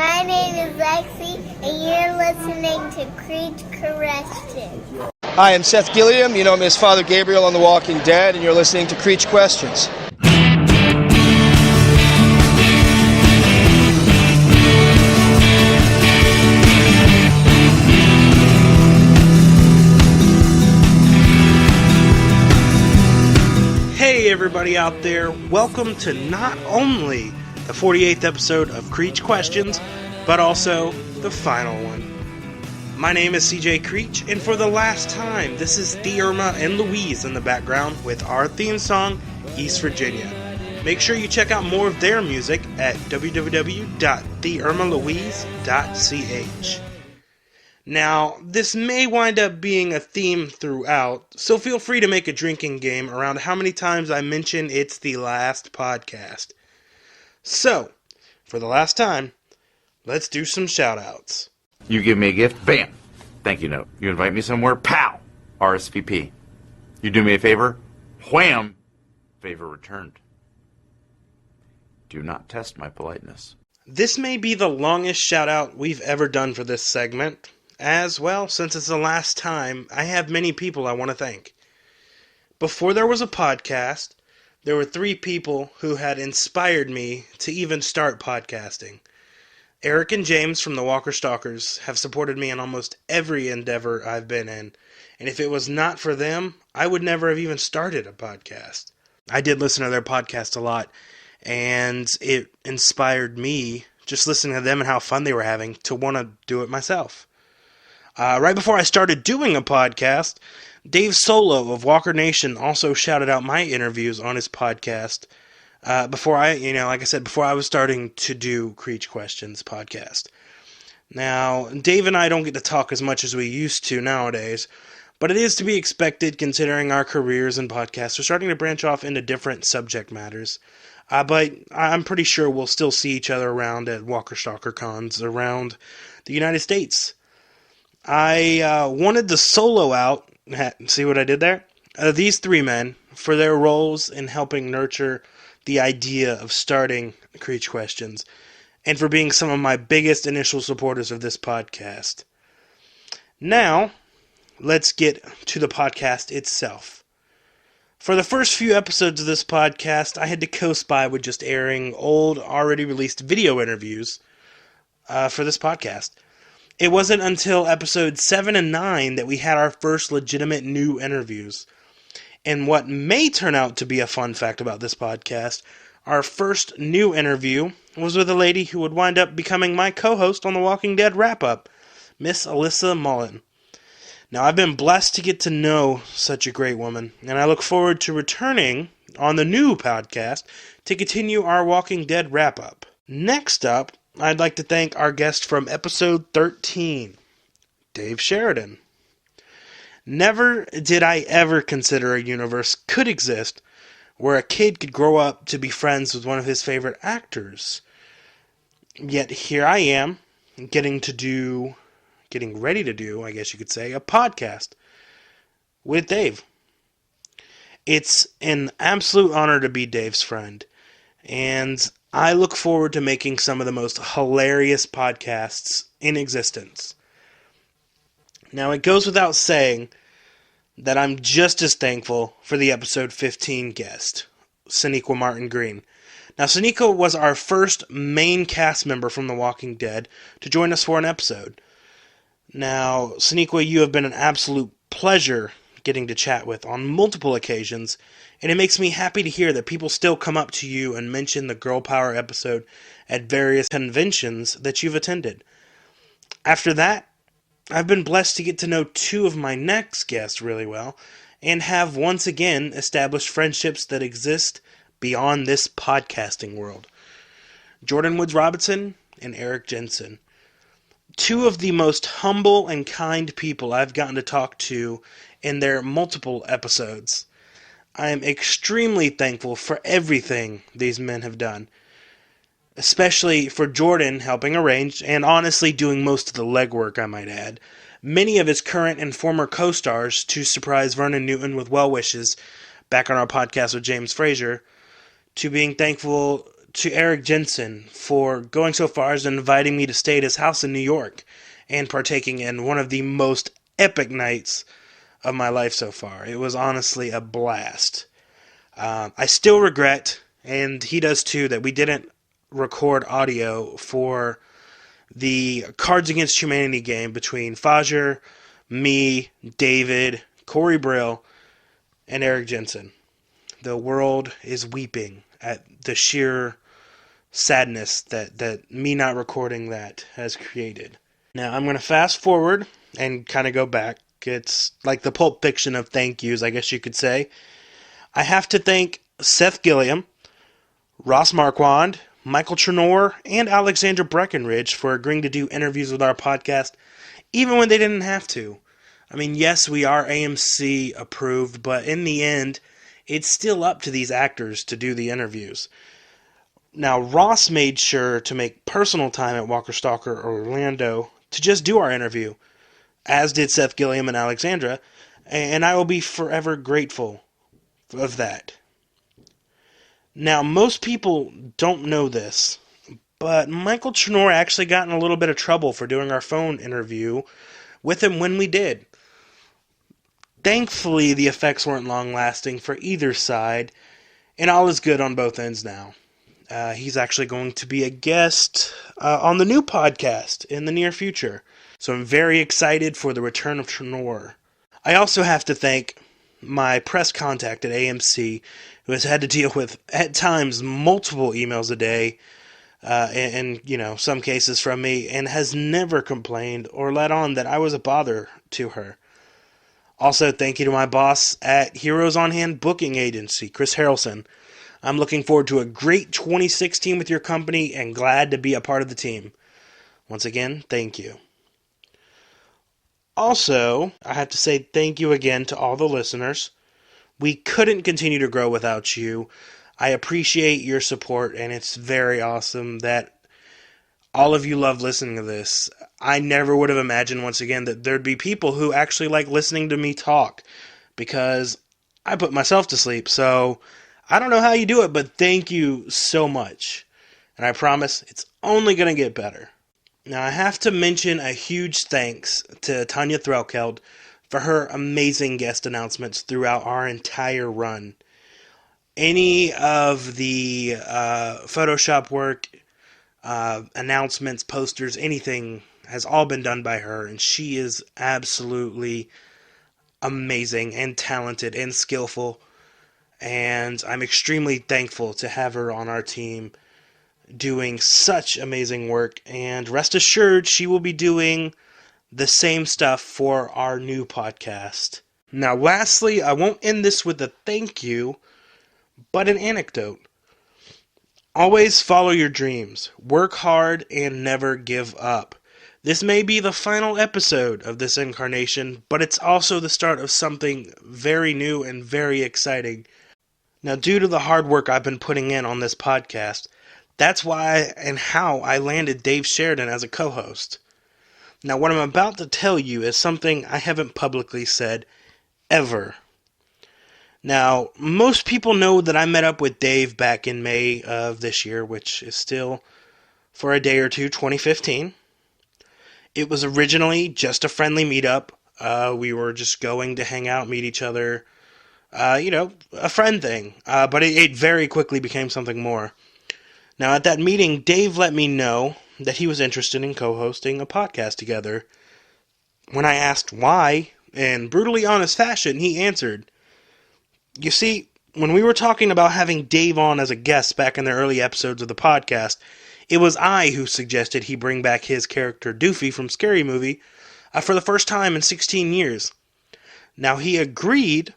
My name is Lexi, and you're listening to Creech Questions. Hi, I'm Seth Gilliam. You know me as Father Gabriel on The Walking Dead, and you're listening to Creech Questions. Hey everybody out there, welcome to not only the 48th episode of Creech Questions, but also the final one. My name is CJ Creech, and for the last time, this is The Irma and Louise in the background with our theme song, East Virginia. Make sure you check out more of their music at www.theirmalouise.ch. Now, this may wind up being a theme throughout, so feel free to make a drinking game around how many times I mention it's the last podcast. So, for the last time, let's do some shout-outs. You give me a gift, bam, thank you note. You invite me somewhere, pow, RSVP. You do me a favor, wham, favor returned. Do not test my politeness. This may be the longest shout-out we've ever done for this segment. As well, since it's the last time, I have many people I want to thank. Before there was a podcast, there were 3 people who had inspired me to even start podcasting. Erik and James from the Walker Stalkers have supported me in almost every endeavor I've been in, and if it was not for them, I would never have even started a podcast. I did listen to their podcast a lot, and it inspired me, just listening to them and how fun they were having, to want to do it myself. Right before I started doing a podcast, Dave Solo of Walker Nation also shouted out my interviews on his podcast before I was starting to do Creech Questions podcast. Now, Dave and I don't get to talk as much as we used to nowadays, but it is to be expected considering our careers and podcasts are starting to branch off into different subject matters. But I'm pretty sure we'll still see each other around at Walker Stalker cons around the United States. I wanted to solo out, see what I did there? These 3 men for their roles in helping nurture the idea of starting Creech Questions, and for being some of my biggest initial supporters of this podcast. Now, let's get to the podcast itself. For the first few episodes of this podcast, I had to coast by with just airing old, already released video interviews for this podcast. It wasn't until episodes 7 and 9 that we had our first legitimate new interviews. And what may turn out to be a fun fact about this podcast, our first new interview was with a lady who would wind up becoming my co-host on The Walking Dead Wrap-Up, Miss Alyssa Mullen. Now, I've been blessed to get to know such a great woman, and I look forward to returning on the new podcast to continue our Walking Dead Wrap-Up. Next up, I'd like to thank our guest from episode 13, Dave Sheridan. Never did I ever consider a universe could exist where a kid could grow up to be friends with one of his favorite actors. Yet here I am, getting ready to do, I guess you could say, a podcast with Dave. It's an absolute honor to be Dave's friend, and I look forward to making some of the most hilarious podcasts in existence. Now, it goes without saying that I'm just as thankful for the episode 15 guest, Sonequa Martin Green. Now, Sonequa was our first main cast member from The Walking Dead to join us for an episode. Now, Sonequa, you have been an absolute pleasure getting to chat with on multiple occasions, and it makes me happy to hear that people still come up to you and mention the Girl Power episode at various conventions that you've attended. After that, I've been blessed to get to know 2 of my next guests really well, and have once again established friendships that exist beyond this podcasting world. Jordan Woods Robinson and Erik Jensen. 2 of the most humble and kind people I've gotten to talk to in their multiple episodes. I am extremely thankful for everything these men have done. Especially for Jordan helping arrange, and honestly doing most of the legwork, I might add, many of his current and former co-stars to surprise Vernon Newton with well wishes back on our podcast with James Frazier, to being thankful to Erik Jensen for going so far as inviting me to stay at his house in New York and partaking in one of the most epic nights of my life so far. It was honestly a blast. I still regret, and he does too, that we didn't record audio for the Cards Against Humanity game between Fajer, me, David, Corey Brill, and Erik Jensen. The world is weeping at the sheer sadness that me not recording that has created. Now, I'm going to fast forward and kind of go back. It's like the Pulp Fiction of thank yous, I guess you could say. I have to thank Seth Gilliam, Ross Marquand, Michael Trenor, and Alexandra Breckenridge for agreeing to do interviews with our podcast, even when they didn't have to. I mean, yes, we are AMC approved, but in the end, it's still up to these actors to do the interviews. Now, Ross made sure to make personal time at Walker Stalker Orlando to just do our interview, as did Seth Gilliam and Alexandra, and I will be forever grateful of that. Now, most people don't know this, but Michael Trenor actually got in a little bit of trouble for doing our phone interview with him when we did. Thankfully, the effects weren't long-lasting for either side, and all is good on both ends now. He's actually going to be a guest on the new podcast in the near future, so I'm very excited for the return of Trenor. I also have to thank my press contact at AMC, who has had to deal with, at times, multiple emails a day, and some cases from me, and has never complained or let on that I was a bother to her. Also, thank you to my boss at Heroes on Hand Booking Agency, Chris Harrelson. I'm looking forward to a great 2016 with your company and glad to be a part of the team. Once again, thank you. Also, I have to say thank you again to all the listeners. We couldn't continue to grow without you. I appreciate your support, and it's very awesome that all of you love listening to this. I never would have imagined, once again, that there'd be people who actually like listening to me talk, because I put myself to sleep, so I don't know how you do it, but thank you so much. And I promise it's only going to get better. Now, I have to mention a huge thanks to Tanya Threlkeld for her amazing guest announcements throughout our entire run. Any of the Photoshop work, announcements, posters, anything has all been done by her, and she is absolutely amazing and talented and skillful, and I'm extremely thankful to have her on our team doing such amazing work, and rest assured she will be doing the same stuff for our new podcast. Now, lastly, I won't end this with a thank you, but an anecdote. Always follow your dreams, work hard, and never give up. This may be the final episode of this incarnation, but it's also the start of something very new and very exciting. Now, due to the hard work I've been putting in on this podcast, that's why and how I landed Dave Sheridan as a co-host. Now, what I'm about to tell you is something I haven't publicly said ever. Now, most people know that I met up with Dave back in May of this year, which is still, for a day or two, 2015. It was originally just a friendly meetup. We were just going to hang out, meet each other, a friend thing. But it very quickly became something more. Now, at that meeting, Dave let me know that he was interested in co-hosting a podcast together. When I asked why, in brutally honest fashion, he answered, "You see, when we were talking about having Dave on as a guest back in the early episodes of the podcast, it was I who suggested he bring back his character Doofy from Scary Movie for the first time in 16 years. Now, he agreed,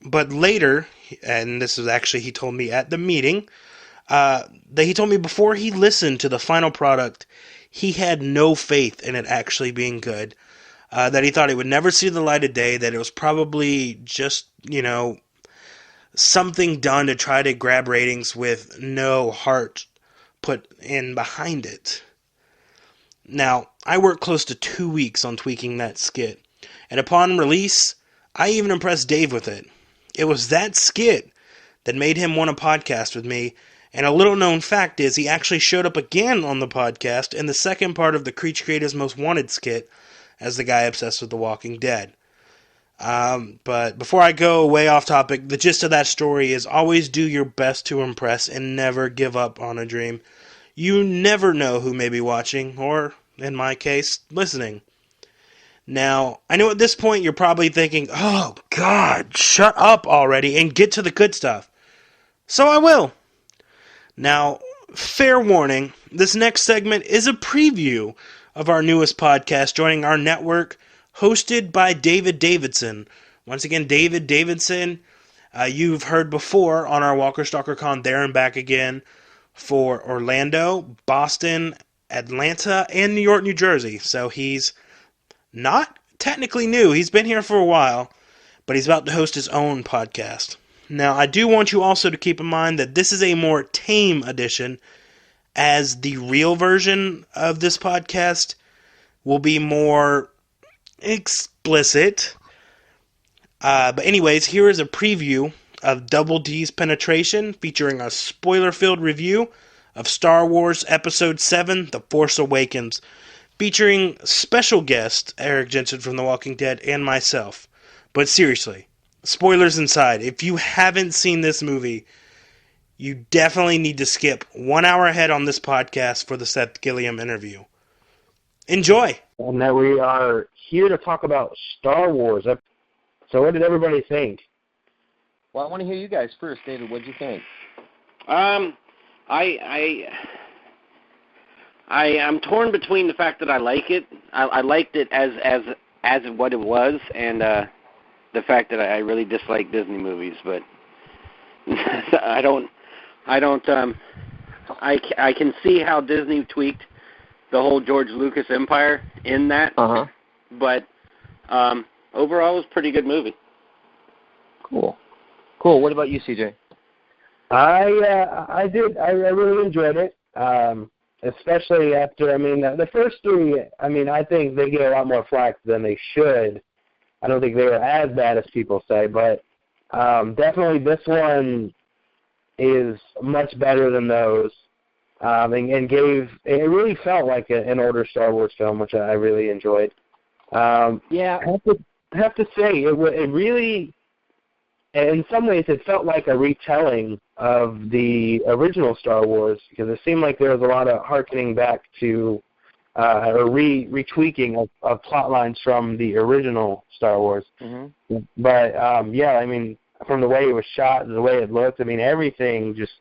but later, and this is actually he told me at the meeting, that he told me before he listened to the final product, he had no faith in it actually being good. That he thought it would never see the light of day, that it was probably just, something done to try to grab ratings with no heart put in behind it. Now, I worked close to 2 weeks on tweaking that skit, and upon release, I even impressed Dave with it. It was that skit that made him want to podcast with me, And a little known fact is he actually showed up again on the podcast in the second part of the Creech Creators Most Wanted skit as the guy obsessed with The Walking Dead. But before I go way off topic, the gist of that story is always do your best to impress and never give up on a dream. You never know who may be watching, or, in my case, listening. Now, I know at this point you're probably thinking, oh, God, shut up already and get to the good stuff. So I will. Now, fair warning, this next segment is a preview of our newest podcast joining our network, hosted by David Davidson. Once again, David Davidson, you've heard before on our Walker Stalker Con There and Back Again for Orlando, Boston, Atlanta, and New York, New Jersey. So he's not technically new. He's been here for a while, but he's about to host his own podcast. Now, I do want you also to keep in mind that this is a more tame edition, as the real version of this podcast will be more explicit. But anyways, here is a preview of Double D's Penetration, featuring a spoiler-filled review of Star Wars Episode 7, The Force Awakens, featuring special guest Erik Jensen from The Walking Dead and myself. But seriously, spoilers inside. If you haven't seen this movie, you definitely need to skip 1 hour ahead on this podcast for the Seth Gilliam interview. Enjoy! And that we are here to talk about Star Wars. So what did everybody think? Well, I want to hear you guys first, David. What did you think? I'm torn between the fact that I like it. I liked it as what it was, and the fact that I really dislike Disney movies. But I can see how Disney tweaked the whole George Lucas empire in that. Uh-huh. But overall, it was a pretty good movie. Cool. What about you, CJ? I did. I really enjoyed it, especially after, the first three, I think they get a lot more flack than they should. I don't think they were as bad as people say, but definitely this one is much better than those, and it really felt like an older Star Wars film, which I really enjoyed. Yeah, I have to say, it really, in some ways, it felt like a retelling of the original Star Wars, because it seemed like there was a lot of hearkening back to or retweaking of plot lines from the original Star Wars. Mm-hmm. But from the way it was shot, the way it looked, everything just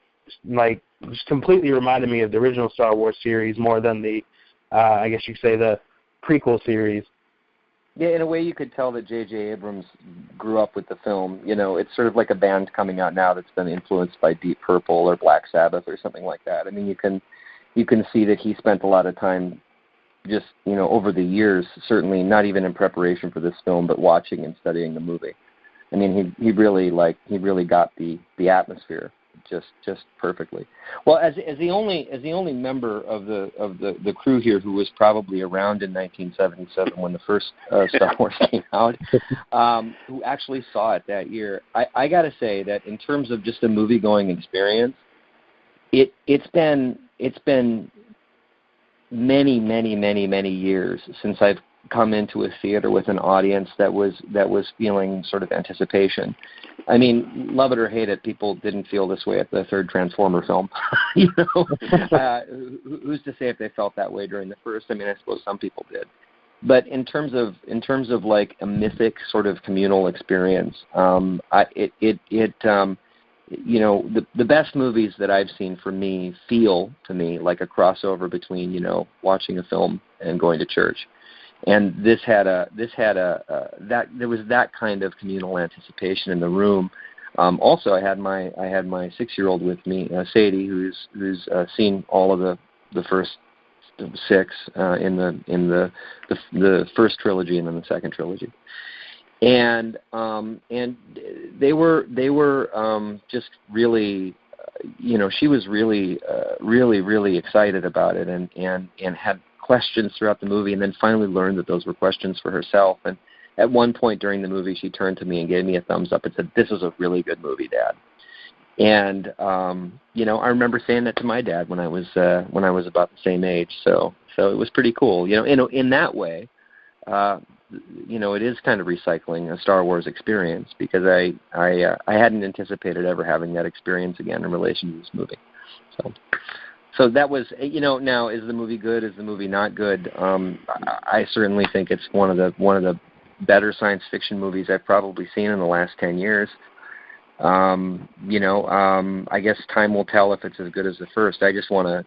completely reminded me of the original Star Wars series more than the, I guess you could say, the prequel series. Yeah, in a way you could tell that J.J. Abrams grew up with the film. It's sort of like a band coming out now that's been influenced by Deep Purple or Black Sabbath or something like that. You can see that he spent a lot of time just, over the years, certainly not even in preparation for this film, but watching and studying the movie. He really got the atmosphere just perfectly. Well, as the only member of the crew here who was probably around in 1977 when the first Star Wars came out, who actually saw it that year, I got to say that in terms of just a movie-going experience, it's been many years since I've come into a theater with an audience that was feeling sort of anticipation. Love it or hate it, people didn't feel this way at the third Transformer film. Who's to say if they felt that way during the first? I suppose some people did. But in terms of like a mythic sort of communal experience, the best movies that I've seen for me feel to me like a crossover between watching a film and going to church. And there was that kind of communal anticipation in the room. Also, I had my 6-year-old with me, Sadie, who's seen all of the first 6 in the first trilogy and then the second trilogy, and they were just really, she was really excited about it and had questions throughout the movie, and then finally learned that those were questions for herself. And at one point during the movie, she turned to me and gave me a thumbs up and said, "This is a really good movie, Dad." And I remember saying that to my dad when I was about the same age. So it was pretty cool. In that way, it is kind of recycling a Star Wars experience, because I hadn't anticipated ever having that experience again in relation to this movie. So that was, now, is the movie good? Is the movie not good? I certainly think it's one of the better science fiction movies I've probably seen in the last 10 years. I guess time will tell if it's as good as the first. I just want to,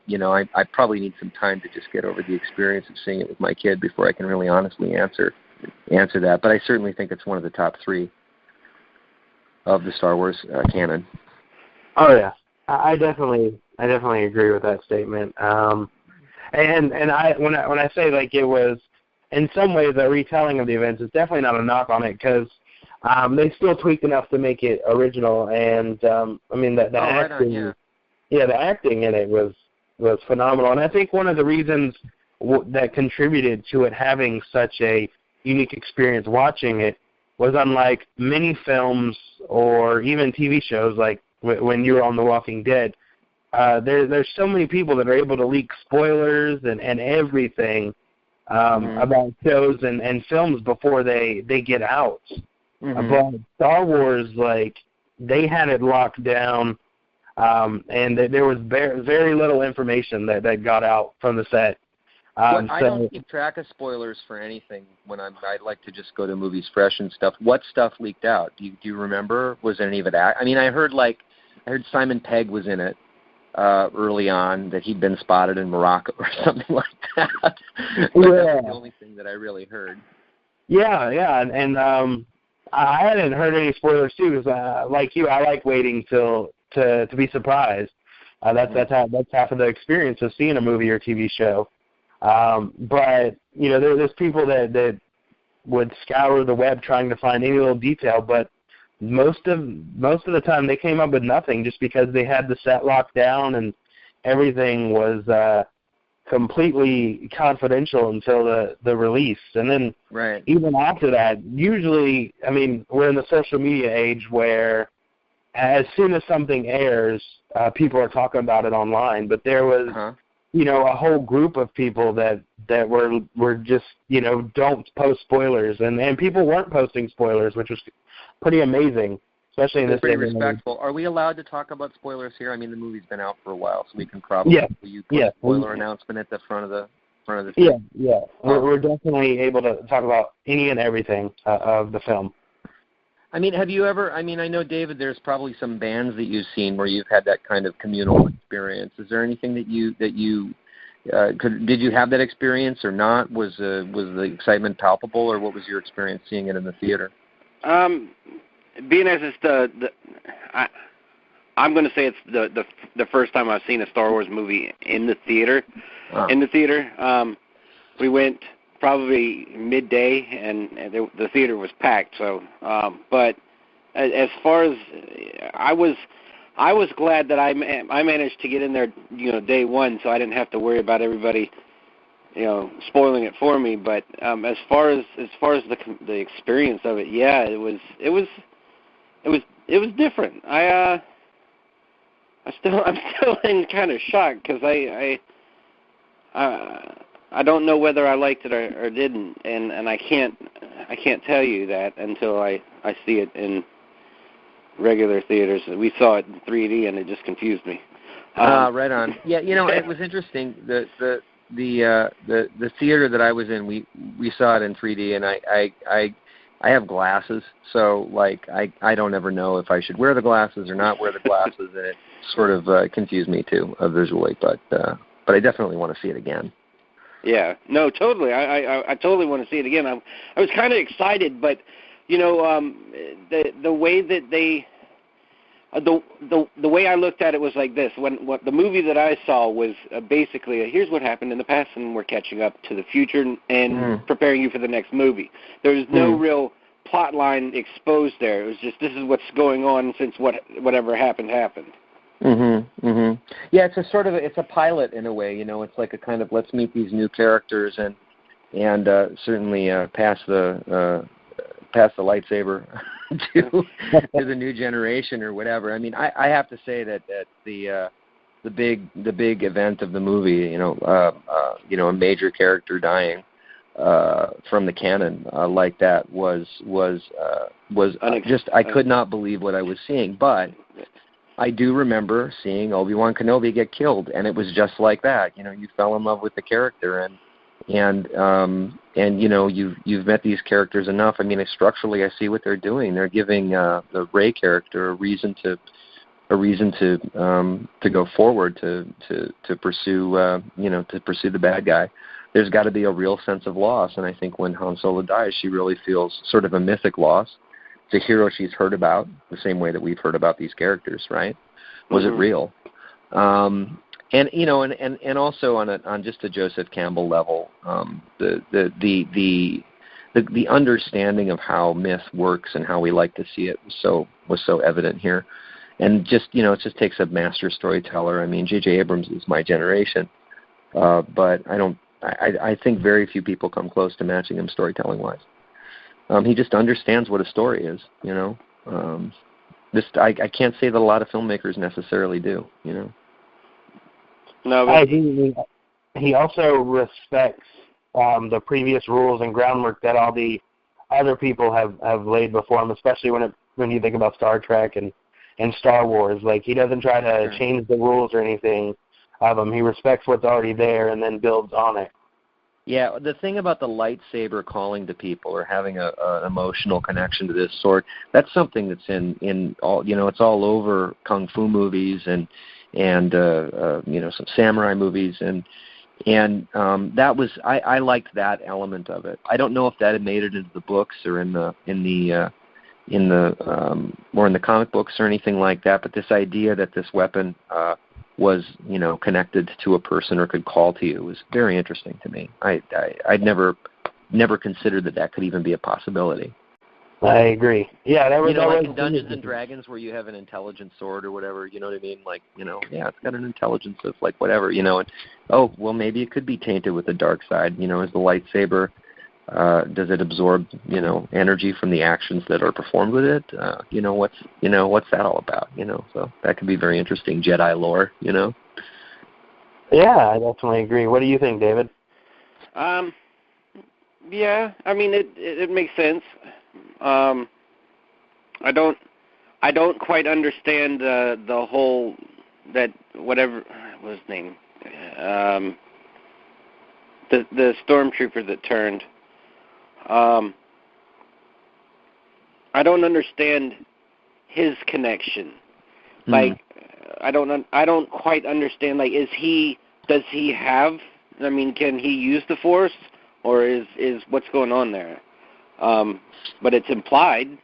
I probably need some time to just get over the experience of seeing it with my kid before I can really honestly answer that. But I certainly think it's one of the top 3 of the Star Wars canon. Oh yeah, I definitely agree with that statement. And when I say like it was in some ways a retelling of the events, it's definitely not a knock on it, because they still tweaked enough to make it original. And the acting, right on, the acting in it was phenomenal. And I think one of the reasons that contributed to it having such a unique experience watching it was, unlike many films or even TV shows, like when you were on The Walking Dead, there's so many people that are able to leak spoilers and everything about shows and films before they get out. But Star Wars, like, they had it locked down, and there was very little information that got out from the set. I don't keep track of spoilers for anything when I'd like to just go to movies fresh and stuff. What stuff leaked out? Do you remember? Was any of it? I heard Simon Pegg was in it early on, that he'd been spotted in Morocco or something like that. But that's the only thing that I really heard. Yeah, and I hadn't heard any spoilers too, because like you, I like waiting to be surprised. That's half of the experience of seeing a movie or TV show. But there's people that would scour the web trying to find any little detail, but most of the time they came up with nothing, just because they had the set locked down and everything was completely confidential until the release. And then even after that, usually, we're in the social media age where as soon as something airs, people are talking about it online. But there was, a whole group of people that were just, don't post spoilers. And people weren't posting spoilers, which was pretty amazing, especially in this day. Pretty respectful. Are we allowed to talk about spoilers here? The movie's been out for a while, so we can probably put a spoiler announcement at the front of the thing. Yeah. We're definitely able to talk about any and everything of the film. Have you ever? I know, David, there's probably some bands that you've seen where you've had that kind of communal experience. Is there anything that you did you have that experience or not? Was the excitement palpable, or what was your experience seeing it in the theater? Being as it's I'm going to say it's the first time I've seen a Star Wars movie in the theater. In the theater, we went probably midday, and the theater was packed. So, but as far as I was glad that I managed to get in there, day one, so I didn't have to worry about everybody, spoiling it for me. But as far as the experience of it, yeah, it was different. I'm still in kind of shock, because I don't know whether I liked it or didn't, and I can't tell you that until I see it in regular theaters. We saw it in 3D, and it just confused me. Right on. Yeah, it was interesting. The theater that I was in, we saw it in 3D, and I have glasses, so like I don't ever know if I should wear the glasses or not wear the glasses, and it sort of confused me too visually. But I definitely want to see it again. Yeah, no, totally. I totally want to see it again. I was kind of excited, but the way that they the way I looked at it was like this. When the movie that I saw was basically here's what happened in the past, and we're catching up to the future and preparing you for the next movie. There was no real plot line exposed there. It was just this is what's going on since whatever happened. Yeah, it's a pilot in a way. It's like a kind of let's meet these new characters and certainly pass the lightsaber to the new generation or whatever. I mean, I have to say that the big event of the movie, a major character dying from the canon like that was just, I could not believe what I was seeing. But I do remember seeing Obi-Wan Kenobi get killed, and it was just like that. You fell in love with the character, and you've met these characters enough. I mean, structurally, I see what they're doing. They're giving the Rey character a reason to go forward to pursue the bad guy. There's got to be a real sense of loss, and I think when Han Solo dies, she really feels sort of a mythic loss. It's a hero she's heard about the same way that we've heard about these characters, right? Was it real? And also on just a Joseph Campbell level, the understanding of how myth works and how we like to see it was so evident here. And just it just takes a master storyteller. I mean, J.J. Abrams is my generation, but I think very few people come close to matching him storytelling wise. He just understands what a story is. I can't say that a lot of filmmakers necessarily do. No, but he also respects the previous rules and groundwork that all the other people have laid before him, especially when you think about Star Trek and Star Wars. Like, he doesn't try to change the rules or anything of them. He respects what's already there and then builds on it. Yeah, the thing about the lightsaber calling to people or having an emotional connection to this sword, that's something that's in all, it's all over kung fu movies and some samurai movies, and that was, I liked that element of it. I don't know if that had made it into the books or in the comic books or anything like that, but this idea that this weapon was connected to a person or could call to you was very interesting to me. I'd never considered that could even be a possibility. I agree. Yeah, that was like in Dungeons and Dragons where you have an intelligent sword or whatever, you know what I mean? Like, it's got an intelligence of like whatever, and maybe it could be tainted with the dark side. Is the lightsaber, does it absorb, energy from the actions that are performed with it? What's that all about? So that could be very interesting Jedi lore, Yeah, I definitely agree. What do you think, David? Yeah, I mean it makes sense. I don't quite understand the whole that whatever was his name, the stormtrooper that turned. I don't understand his connection. Like, I don't quite understand. Like, does he have? I mean, can he use the Force, or is what's going on there? But it's implied.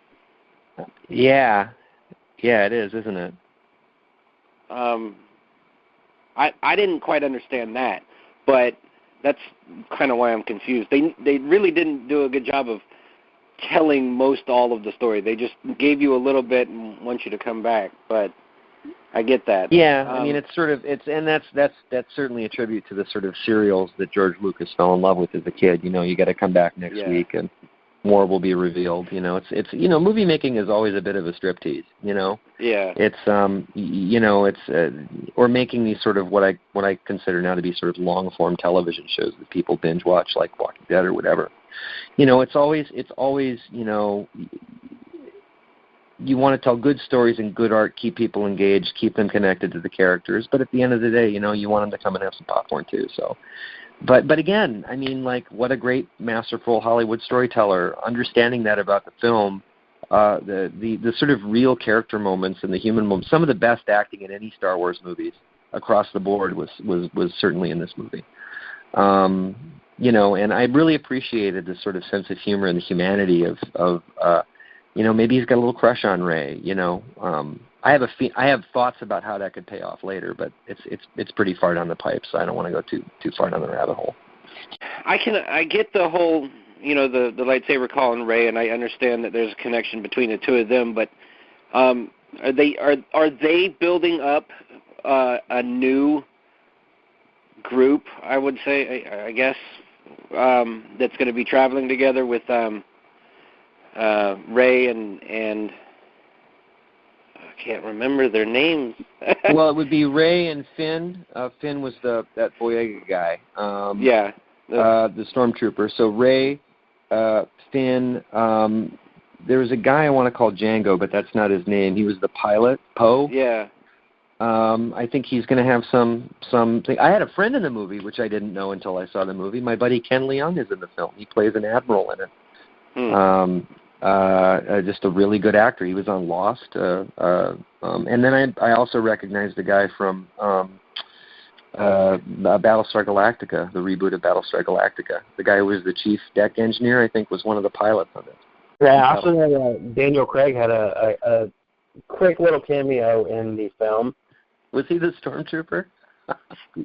Yeah, it is, isn't it? I didn't quite understand that, but that's kind of why I'm confused. They really didn't do a good job of telling most all of the story. They just gave you a little bit and want you to come back, but I get that. Yeah, I mean, that's certainly a tribute to the sort of serials that George Lucas fell in love with as a kid. You got to come back next week and more will be revealed. It's movie making is always a bit of a striptease. Yeah. It's or making these sort of what I consider now to be sort of long form television shows that people binge watch, like Walking Dead or whatever. It's always you want to tell good stories and good art, keep people engaged, keep them connected to the characters. But at the end of the day, you want them to come and have some popcorn too. So, but again, I mean, like, what a great, masterful Hollywood storyteller. Understanding that about the film, the sort of real character moments and the human moments. Some of the best acting in any Star Wars movies across the board was certainly in this movie. And I really appreciated the sort of sense of humor and the humanity of maybe he's got a little crush on Rey. I have thoughts about how that could pay off later, but it's pretty far down the pipe, so I don't want to go too far down the rabbit hole. I get the whole the lightsaber call on Rey, and I understand that there's a connection between the two of them, but are they building up a new group? I would say, I guess, that's going to be traveling together with Rey and I can't remember their names. Well, it would be Rey and Finn. Finn was that Boyega guy. Yeah. The stormtrooper. So Rey, Finn. There was a guy I want to call Django, but that's not his name. He was the pilot, Poe. Yeah. I think he's going to have something. I had a friend in the movie, which I didn't know until I saw the movie. My buddy Ken Leung is in the film. He plays an admiral in it. Just a really good actor. He was on Lost. And then I also recognized the guy from Battlestar Galactica, the reboot of Battlestar Galactica. The guy who was the chief deck engineer, I think, was one of the pilots of it. Yeah, I also know Daniel Craig had a quick little cameo in the film. Was he the stormtrooper?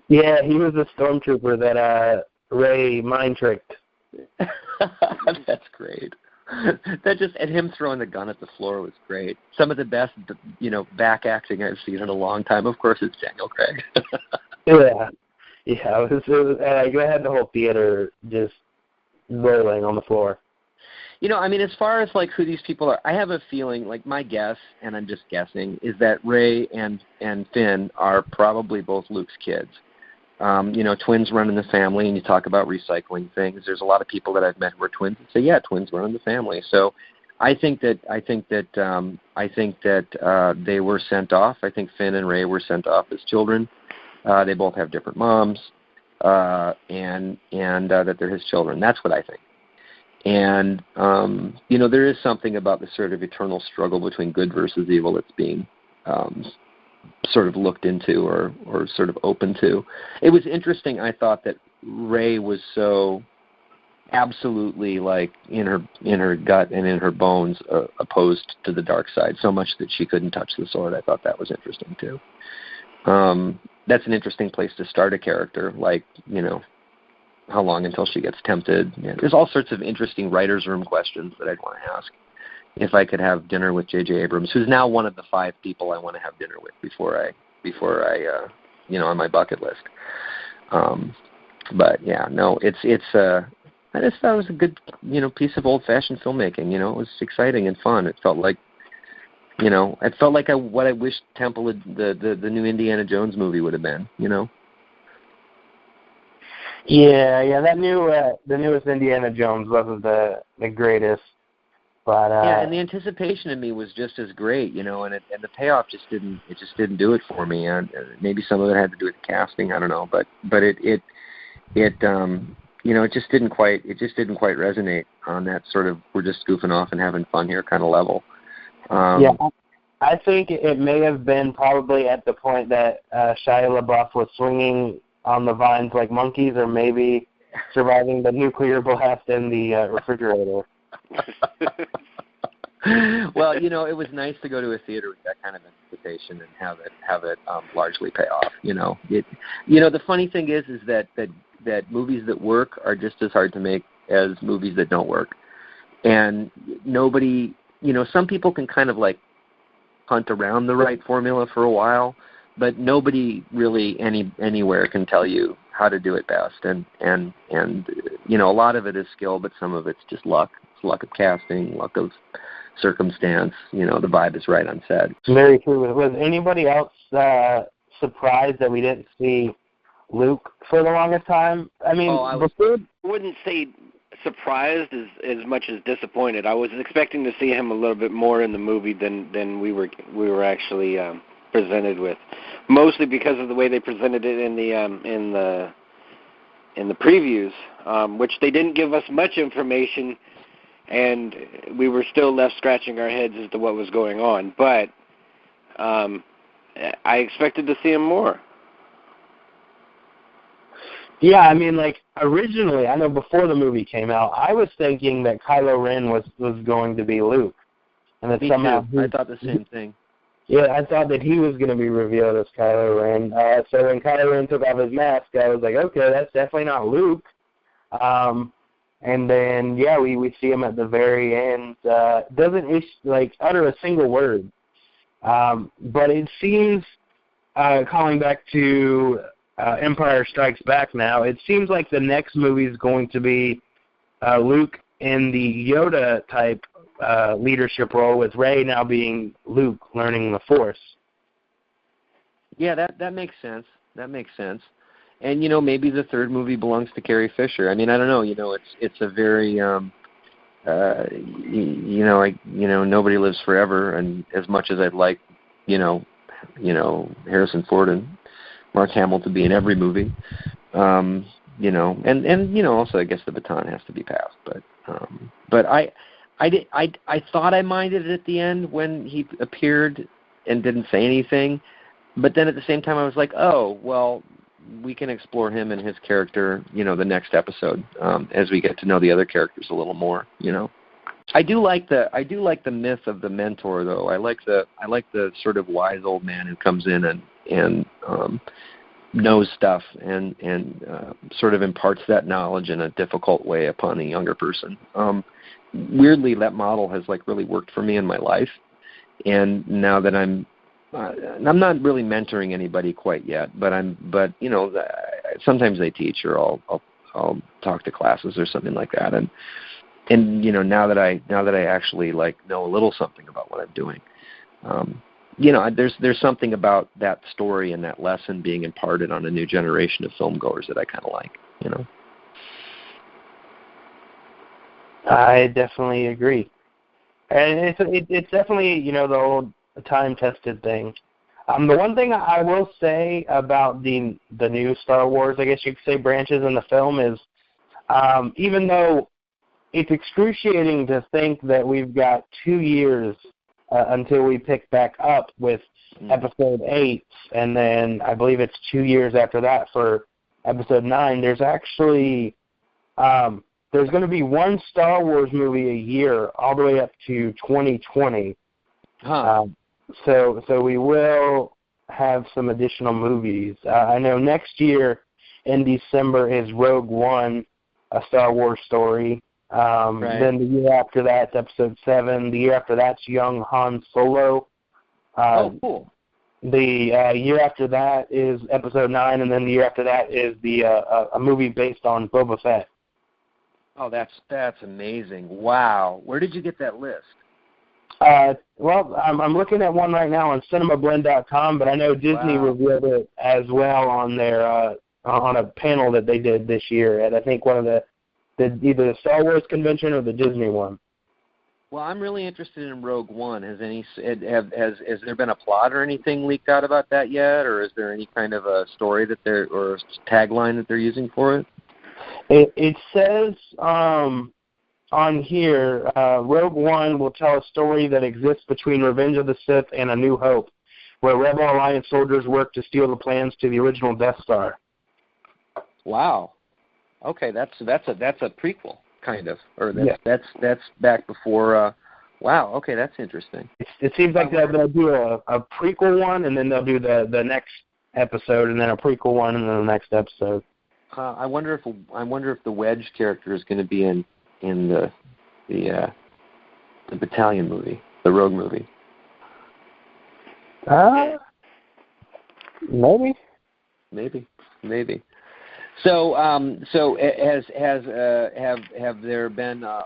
Yeah, he was the stormtrooper that Rey mind tricked. That's great. That just, and him throwing the gun at the floor was great. Some of the best, back acting I've seen in a long time. Of course, it's Daniel Craig. Yeah, it was I had the whole theater just rolling on the floor. As far as like who these people are, I have a feeling, like my guess, and I'm just guessing, is that Rey and Finn are probably both Luke's kids. Twins run in the family, and you talk about recycling things. There's a lot of people that I've met who are twins that say, yeah, twins run in the family. So I think that they were sent off. I think Finn and Rey were sent off as children. They both have different moms, and that they're his children. That's what I think. And, there is something about the sort of eternal struggle between good versus evil that's being sort of looked into or sort of open to. It was interesting, I thought, that Rey was so absolutely, like, in her gut and in her bones opposed to the dark side, so much that she couldn't touch the sword. I thought that was interesting, too. That's an interesting place to start a character, like, how long until she gets tempted. Yeah, there's all sorts of interesting writer's room questions that I'd want to ask if I could have dinner with J.J. Abrams, who's now one of the 5 people I want to have dinner with before I on my bucket list. But yeah, no, I just thought it was a good, piece of old-fashioned filmmaking. It was exciting and fun. It felt like, what I wish Temple, the new Indiana Jones movie would have been. Yeah, that the newest Indiana Jones wasn't the greatest, but yeah, and the anticipation in me was just as great, and the payoff just didn't do it for me. And maybe some of it had to do with the casting, I don't know, but it just didn't quite resonate on that sort of we're just goofing off and having fun here kind of level. Yeah, I think it may have been probably at the point that Shia LaBeouf was swinging on the vines like monkeys, or maybe surviving the nuclear blast in the refrigerator. Well, it was nice to go to a theater with that kind of anticipation and have it largely pay off. The funny thing is that movies that work are just as hard to make as movies that don't work, and nobody, some people can kind of like hunt around the right formula for a while. But nobody really anywhere can tell you how to do it best, and a lot of it is skill, but some of it's just luck. It's luck of casting, luck of circumstance. The vibe is right on set. Very true. Was anybody else surprised that we didn't see Luke for the longest time? I mean, I wouldn't say surprised as much as disappointed. I was expecting to see him a little bit more in the movie than we were actually presented with, mostly because of the way they presented it in the previews, which they didn't give us much information, and we were still left scratching our heads as to what was going on. But I expected to see him more. Yeah, I mean, like, originally, I know before the movie came out, I was thinking that Kylo Ren was going to be Luke, and that Me somehow too. I thought the same thing. Yeah, I thought that he was going to be revealed as Kylo Ren. So when Kylo Ren took off his mask, I was like, okay, that's definitely not Luke. And then, yeah, we see him at the very end. Doesn't utter a single word. But it seems, calling back to Empire Strikes Back now, it seems like the next movie is going to be Luke in the Yoda type leadership role, with Rey now being Luke learning the Force. Yeah, that makes sense. That makes sense. And maybe the third movie belongs to Carrie Fisher. I mean, I don't know. It's a very nobody lives forever, and as much as I'd like, Harrison Ford and Mark Hamill to be in every movie, and also I guess the baton has to be passed. But I thought I minded it at the end when he appeared and didn't say anything, but then at the same time I was like, oh well, we can explore him and his character, the next episode, as we get to know the other characters a little more. I do like the myth of the mentor, though. I like the sort of wise old man who comes in and knows stuff and sort of imparts that knowledge in a difficult way upon a younger person. Weirdly, that model has really worked for me in my life, and now that I'm not really mentoring anybody quite yet, but sometimes I teach, or I'll talk to classes or something like that, and now that I actually know a little something about what I'm doing, there's something about that story and that lesson being imparted on a new generation of film goers that I kind of like. I definitely agree, and it's definitely the old time-tested thing. The one thing I will say about the new Star Wars, I guess you could say, branches in the film is, even though it's excruciating to think that we've got 2 years until we pick back up with Episode 8, and then I believe it's 2 years after that for Episode 9, there's actually there's going to be one Star Wars movie a year all the way up to 2020. Huh. So we will have some additional movies. I know next year in December is Rogue One, a Star Wars story. Right. Then the year after that's Episode 7. The year after that's Young Han Solo. Oh, cool. The year after that is Episode 9, and then the year after that is a movie based on Boba Fett. Oh, that's amazing! Wow, where did you get that list? Well, I'm looking at one right now on cinemablend.com, but I know Disney revealed it as well on their on a panel that they did this year at, I think, one of the either the Star Wars convention or the Disney one. Well, I'm really interested in Rogue One. Has there been a plot or anything leaked out about that yet, or is there any kind of a story or tagline that they're using for it? It says on here, Rogue One will tell a story that exists between Revenge of the Sith and A New Hope, where Rebel Alliance soldiers work to steal the plans to the original Death Star. Wow. Okay, that's a prequel, kind of, or that's back before. Wow. Okay, that's interesting. It seems like they'll do a prequel one, and then they'll do the next episode, and then a prequel one, and then the next episode. I wonder if the Wedge character is going to be in the Battalion movie, the Rogue movie. Maybe. So have there been a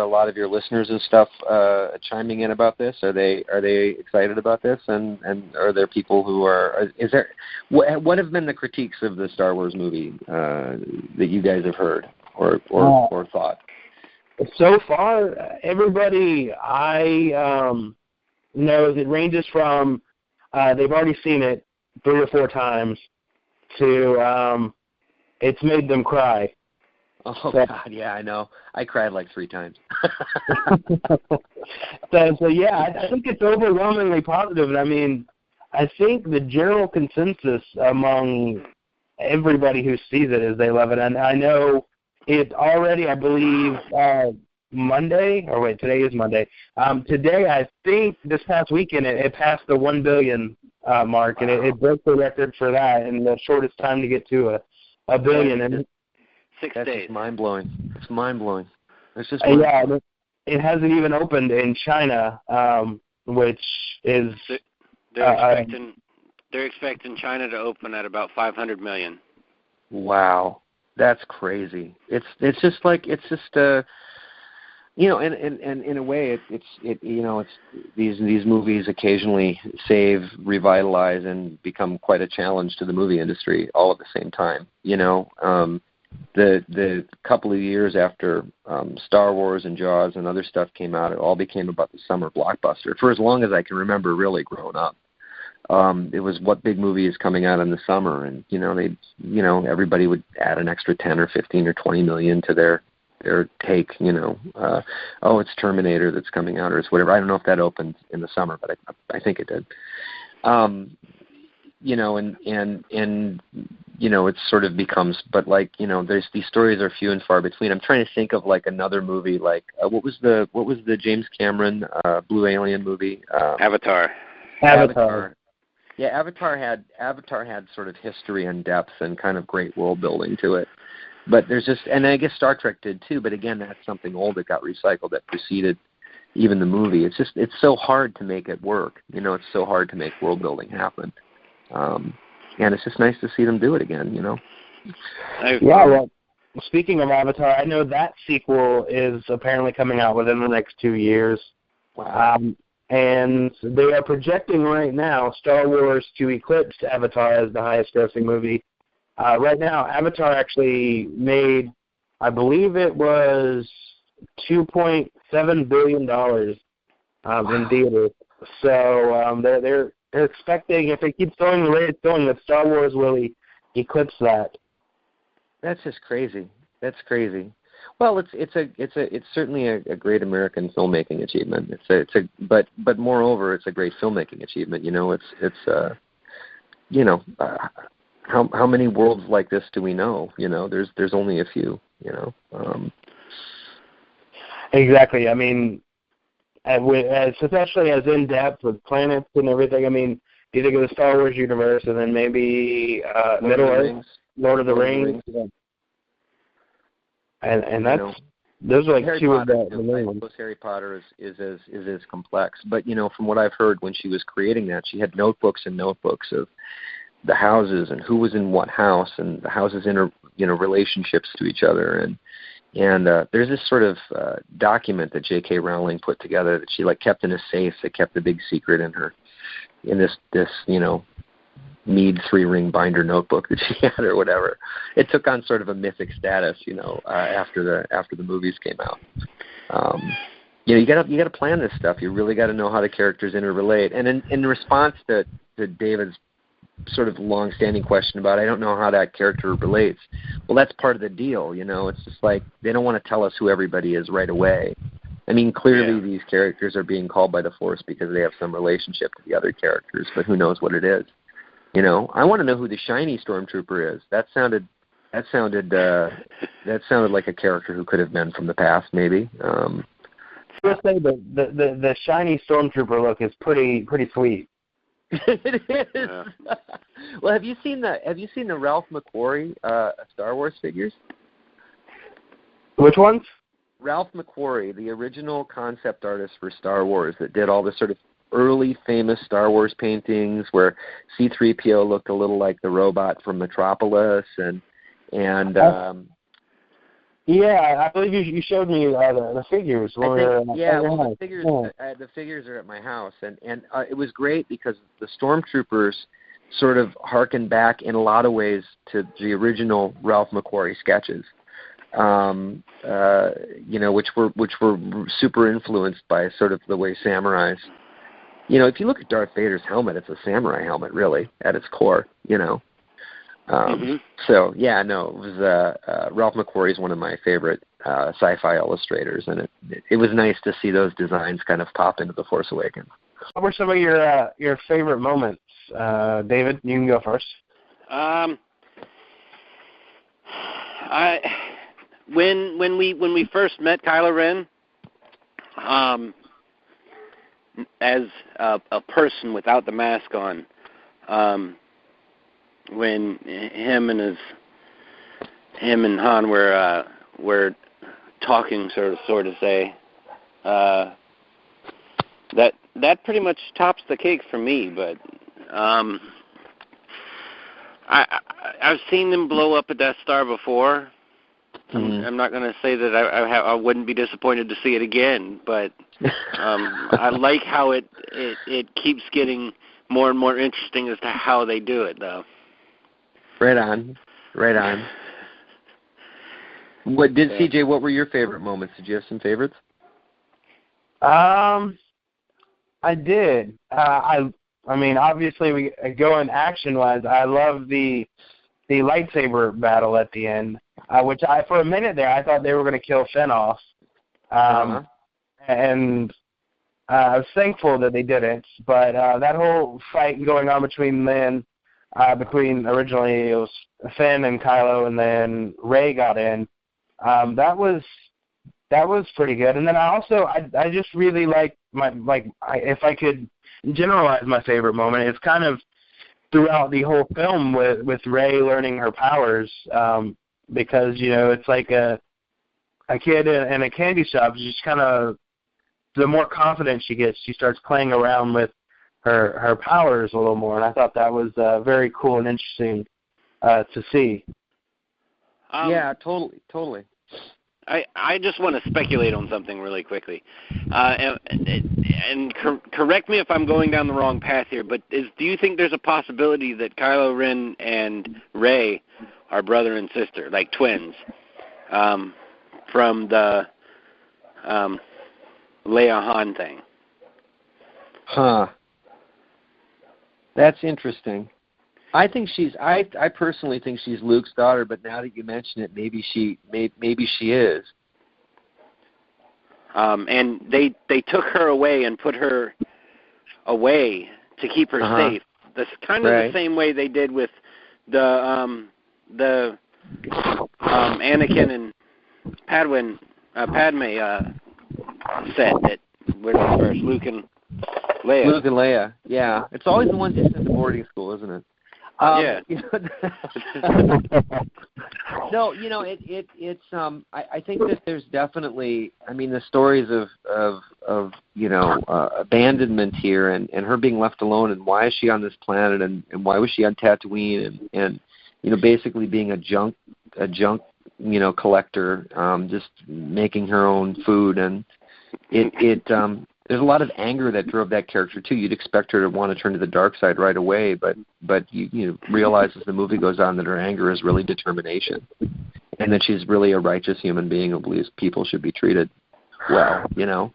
lot of your listeners and stuff chiming in about this? Are they excited about this? And are there people who are? Is there? What have been the critiques of the Star Wars movie that you guys have heard or thought? So far, everybody I knows, it ranges from they've already seen it 3 or 4 times to it's made them cry. Oh, God, yeah, I know. I cried like 3 times. So yeah, I think it's overwhelmingly positive. And I mean, I think the general consensus among everybody who sees it is they love it. And I know it already, I believe, Monday, or wait, today is Monday. Today, I think this past weekend, it passed the 1 billion mark, and it broke the record for that in the shortest time to get to a billion. And 6 That's days. Just mind-blowing. It's mind-blowing. It's just yeah, it hasn't even opened in China, which is they're expecting China to open at about 500 million. Wow, that's crazy. It's just You know, and in a way, it's these movies occasionally save, revitalize, and become quite a challenge to the movie industry all at the same time. You know, the couple of years after Star Wars and Jaws and other stuff came out, it all became about the summer blockbuster. For as long as I can remember, really growing up, it was what big movie is coming out in the summer, and everybody would add an extra 10 or 15 or 20 million to their take, it's Terminator that's coming out, or it's whatever. I don't know if that opened in the summer, but I think it did. It sort of becomes, but there's these stories are few and far between. I'm trying to think of another movie, what was the James Cameron Blue Alien movie? Avatar. Yeah, Avatar had sort of history and depth and kind of great world building to it. But there's just, and I guess Star Trek did too, but again, that's something old that got recycled that preceded even the movie. It's so hard to make it work. It's so hard to make world building happen. And it's just nice to see them do it again, Yeah, well, speaking of Avatar, I know that sequel is apparently coming out within the next 2 years. Wow. And they are projecting right now Star Wars to eclipse Avatar as the highest grossing movie. Right now, Avatar actually made, I believe it was $2.7 billion in theaters. So they're expecting, if it keeps going the way it's going, that Star Wars will eclipse that. That's just crazy. That's crazy. Well, it's certainly a great American filmmaking achievement. But moreover, it's a great filmmaking achievement. How many worlds like this do we know? There's only a few. Exactly. I mean, especially as in depth with planets and everything. I mean, you think of the Star Wars universe, and then maybe Middle Earth, Lord of the Rings. And that's those are Harry two Potter, of the main ones. Harry Potter is as complex. But from what I've heard, when she was creating that, she had notebooks and notebooks of the houses and who was in what house and the houses relationships to each other, and there's this sort of document that J.K. Rowling put together that she kept in a safe that kept the big secret in this Mead 3-ring binder notebook that she had or whatever. It took on sort of a mythic status, after the movies came out. You gotta plan this stuff. You really got to know how the characters interrelate. And in response to David's sort of long-standing question about I don't know how that character relates. Well, that's part of the deal, It's just they don't want to tell us who everybody is right away. I mean, clearly these characters are being called by the Force because they have some relationship to the other characters, but who knows what it is? I want to know who the shiny stormtrooper is. That sounded like a character who could have been from the past, maybe. I would say the shiny stormtrooper look is pretty sweet. It is. Yeah. Well, have you seen the Ralph McQuarrie Star Wars figures? Which ones? Ralph McQuarrie, the original concept artist for Star Wars, that did all the sort of early famous Star Wars paintings where C-3PO looked a little like the robot from Metropolis, and yeah, I believe you showed me the figures. The figures are at my house, and it was great because the stormtroopers sort of harken back in a lot of ways to the original Ralph McQuarrie sketches, which were super influenced by sort of the way samurais. If you look at Darth Vader's helmet, it's a samurai helmet, really, at its core. So yeah, no, it was Ralph McQuarrie is one of my favorite sci-fi illustrators, and it was nice to see those designs kind of pop into The Force Awakens. What were some of your favorite moments, David? You can go first. When we first met Kylo Ren, as a person without the mask on, when him and Han were talking, sort of say, that pretty much tops the cake for me. But I've seen them blow up a Death Star before, I'm not going to say that I wouldn't be disappointed to see it again, but I like how it keeps getting more and more interesting as to how they do it, though. Right on. CJ? What were your favorite moments? Did you have some favorites? I did. I mean, obviously, we going action-wise. I love the lightsaber battle at the end, which for a minute there I thought they were going to kill Finn off, and I was thankful that they didn't. But that whole fight going on between originally it was Finn and Kylo, and then Rey got in. That was pretty good. And then I just really like if I could generalize my favorite moment, it's kind of throughout the whole film with Rey learning her powers, because it's like a kid in a candy shop. Just kind of, the more confident she gets, she starts playing around with her powers a little more, and I thought that was very cool and interesting to see. Yeah, totally. I just want to speculate on something really quickly, and correct me if I'm going down the wrong path here, but do you think there's a possibility that Kylo Ren and Rey are brother and sister, like twins, from the Leia Han thing? Huh. That's interesting. I personally think she's Luke's daughter, but now that you mention it, maybe she is. And they took her away and put her away to keep her safe. That's kind of the same way they did with the Anakin and Padme set that were first, Luke and Leia. Yeah. It's always the ones you send to boarding school, isn't it? Yeah. No, it's I think that there's definitely, I mean, the stories of abandonment here and her being left alone, and why is she on this planet, and why was she on Tatooine, and basically being a junk collector, just making her own food, and there's a lot of anger that drove that character too. You'd expect her to want to turn to the dark side right away, but you realize as the movie goes on that her anger is really determination, and that she's really a righteous human being who believes people should be treated well. Yeah.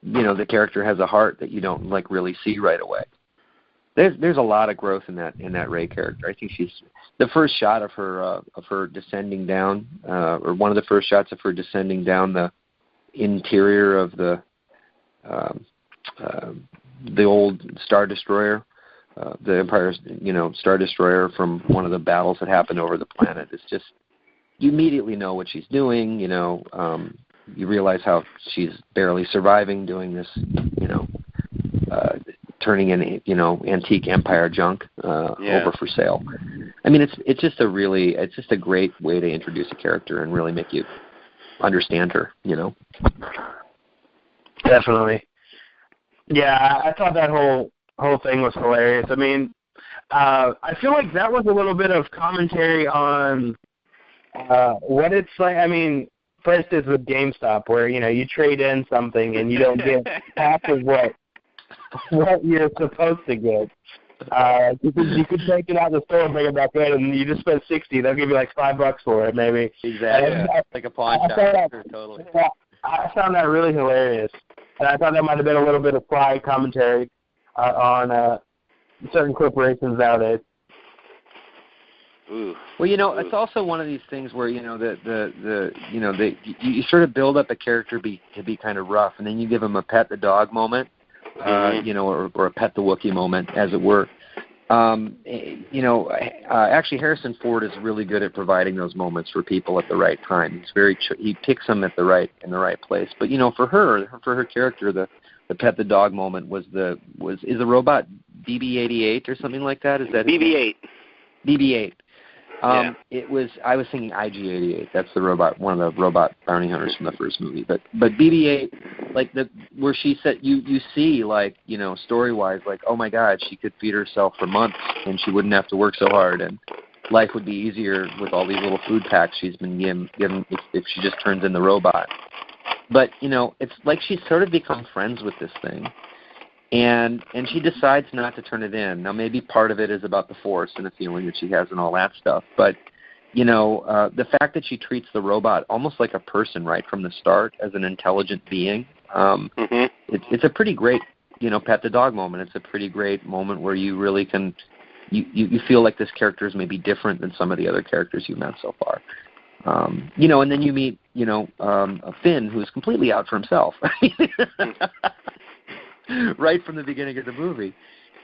The character has a heart that you don't really see right away. There's a lot of growth in that Rey character. I think she's the first shot of her descending down, or one of the first shots of her descending down the interior of the old Star Destroyer, the Empire's Star Destroyer from one of the battles that happened over the planet. It's just, you immediately know what she's doing. You realize how she's barely surviving doing this. Turning in antique Empire junk over for sale. I mean, it's just a great way to introduce a character and really make you understand her, Definitely. Yeah, I thought that whole thing was hilarious. I mean, I feel like that was a little bit of commentary on what it's like. I mean, for instance, with GameStop, where you trade in something and you don't get half of what you're supposed to get. You could take it out of the store and bring it back in, and you just spend $60. They'll give you like $5 for it, maybe. Exactly. Like a pawn shop. Totally. I found that really hilarious, and I thought that might have been a little bit of sly commentary on certain corporations nowadays. Ooh. Well, it's also one of these things where you sort of build up a character to be kind of rough, and then you give him a pet the dog moment. Or a pet the Wookiee moment, as it were. Actually, Harrison Ford is really good at providing those moments for people at the right time. He picks them in the right place. But for her character, the pet the dog moment is the robot BB-88 or something like that? Is that BB-8? BB-8. I was thinking IG-88. That's the robot, one of the robot bounty hunters from the first movie. But BB-8, where she said, you see, story-wise, oh my God, she could feed herself for months and she wouldn't have to work so hard. And life would be easier with all these little food packs she's been given if she just turns in the robot. But, it's like she's sort of become friends with this thing. And she decides not to turn it in. Now, maybe part of it is about the Force and the feeling that she has and all that stuff. But, the fact that she treats the robot almost like a person right from the start as an intelligent being, it's a pretty great, pet the dog moment. It's a pretty great moment where you really can, you feel like this character is maybe different than some of the other characters you've met so far. And then you meet, a Finn who's completely out for himself. Right from the beginning of the movie.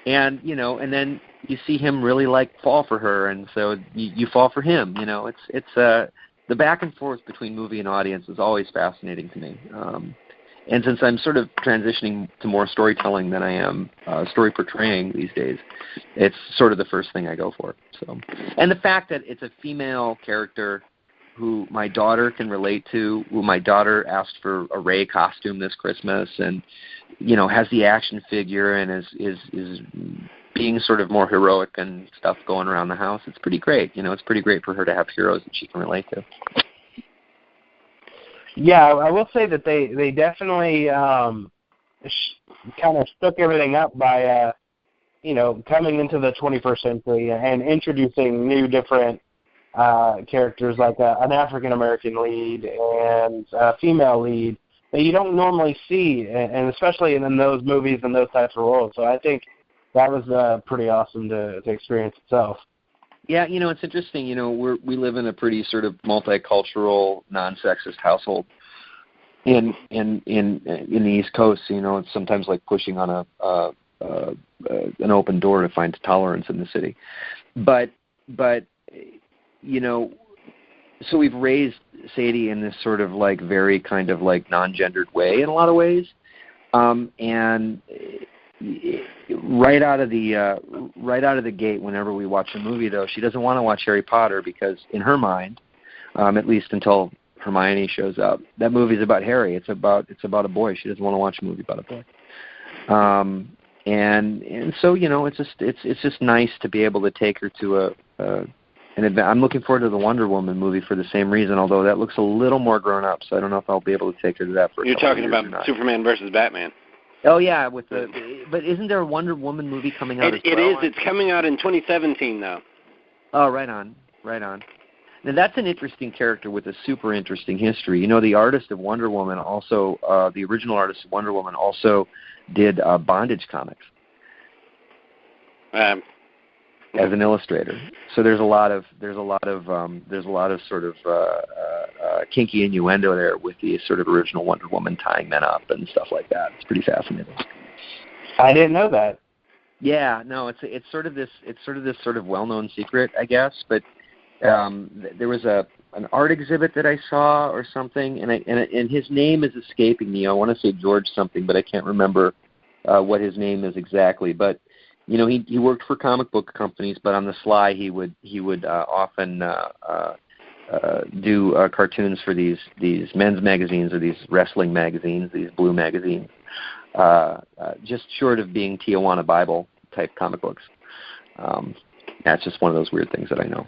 And, and then you see him really fall for her, and so you fall for him. It's the back and forth between movie and audience is always fascinating to me. And since I'm sort of transitioning to more storytelling than I am story portraying these days, it's sort of the first thing I go for. So, and the fact that it's a female character who my daughter can relate to, who my daughter asked for a Rey costume this Christmas, and has the action figure and is being sort of more heroic and stuff going around the house. It's pretty great. It's pretty great for her to have heroes that she can relate to. Yeah, I will say that they definitely kind of shook everything up by coming into the 21st century and introducing new different characters like an African American lead and a female lead that you don't normally see, and especially in those movies and those types of roles. So I think that was pretty awesome to experience itself. Yeah, it's interesting. We live in a pretty sort of multicultural, non-sexist household in the East Coast. It's sometimes like pushing on an open door to find tolerance in the city. But so we've raised Sadie in this sort of like very kind of like non-gendered way in a lot of ways, and right out of the gate, whenever we watch a movie, though, she doesn't want to watch Harry Potter because in her mind, at least until Hermione shows up, that movie's about Harry. It's about a boy. She doesn't want to watch a movie about a boy. And so it's just nice to be able to take her to I'm looking forward to the Wonder Woman movie for the same reason, although that looks a little more grown up, so I don't know if I'll be able to take her to that for You're talking about Superman versus Batman. Oh, yeah, but isn't there a Wonder Woman movie coming out as well? It is. It's coming out in 2017, though. Oh, right on. Now, that's an interesting character with a super interesting history. The artist of Wonder Woman also, the original artist of Wonder Woman also did Bondage comics. As an illustrator, so there's a lot of sort of kinky innuendo there with the sort of original Wonder Woman tying men up and stuff like that. It's pretty fascinating. I didn't know that. Yeah, no, it's sort of this well-known secret, I guess. But there was an art exhibit that I saw or something, and his name is escaping me. I want to say George something, but I can't remember what his name is exactly. But he worked for comic book companies, but on the sly he would often do cartoons for these men's magazines or these wrestling magazines, these blue magazines, just short of being Tijuana Bible type comic books. That's just one of those weird things that I know.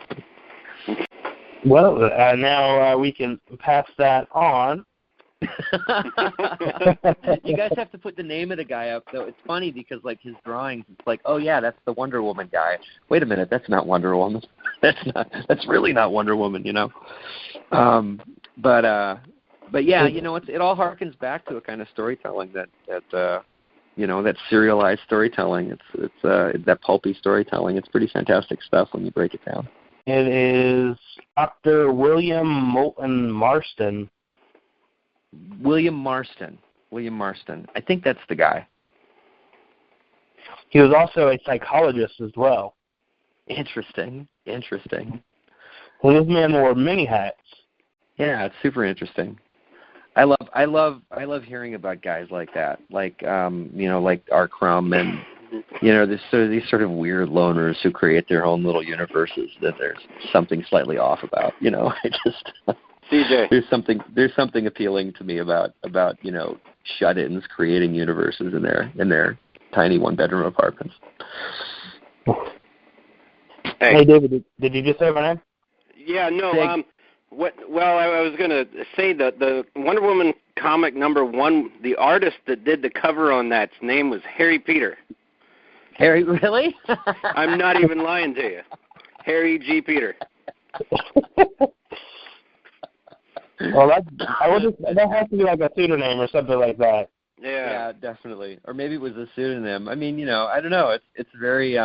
Well, now we can pass that on. You guys have to put the name of the guy up, though. It's funny because like his drawings, it's like, oh yeah, that's the Wonder Woman guy. Wait a minute, that's not Wonder Woman. That's really not Wonder Woman, But yeah, it all harkens back to a kind of storytelling that serialized storytelling. It's that pulpy storytelling. It's pretty fantastic stuff when you break it down. It is Dr. William Moulton Marston. William Marston. I think that's the guy. He was also a psychologist as well. Interesting. Well, this man wore many hats. Yeah, it's super interesting. I love hearing about guys like that, like like R. Crumb and these sort of weird loners who create their own little universes that there's something slightly off about. I just. CJ. There's something appealing to me about shut-ins creating universes in their tiny one-bedroom apartments. Hey, David, did you just say my name? Yeah, no. Well, I was going to say that the Wonder Woman comic #1, the artist that did the cover on that's name was Harry Peter. Harry, really? I'm not even lying to you. Harry G. Peter. Well, that has to be like a pseudonym or something like that. Yeah, definitely. Or maybe it was a pseudonym. I mean, I don't know. It's very.